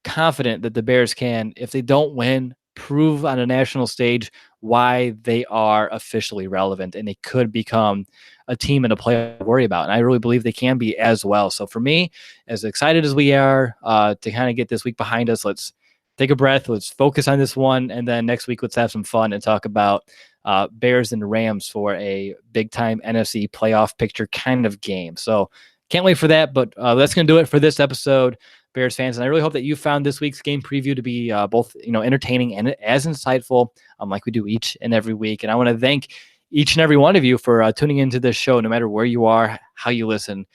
confident that the Bears can, if they don't win, prove on a national stage why they are officially relevant and they could become a team and a player to worry about. And I really believe they can be as well. So for me, as excited as we are to kind of get this week behind us, let's take a breath. Let's focus on this one. And then next week, let's have some fun and talk about Bears and Rams for a big time NFC playoff picture kind of game. So can't wait for that. But that's going to do it for this episode, Bears fans. And I really hope that you found this week's game preview to be both, entertaining and as insightful, like we do each and every week. And I want to thank each and every one of you for tuning into this show, no matter where you are, how you listen.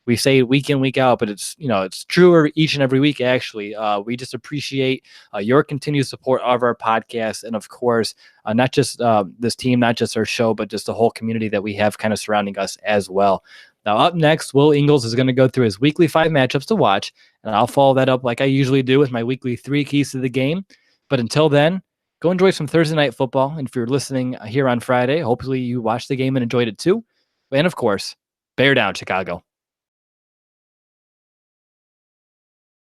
We say it week in, week out, but it's truer each and every week. Actually, we just appreciate your continued support of our podcast, and of course, not just this team, not just our show, but just the whole community that we have kind of surrounding us as well. Now, up next, Will Ingles is going to go through his weekly 5 matchups to watch, and I'll follow that up like I usually do with my weekly 3 keys to the game. But until then, go enjoy some Thursday night football. And if you're listening here on Friday, hopefully you watched the game and enjoyed it too. And of course, bear down, Chicago.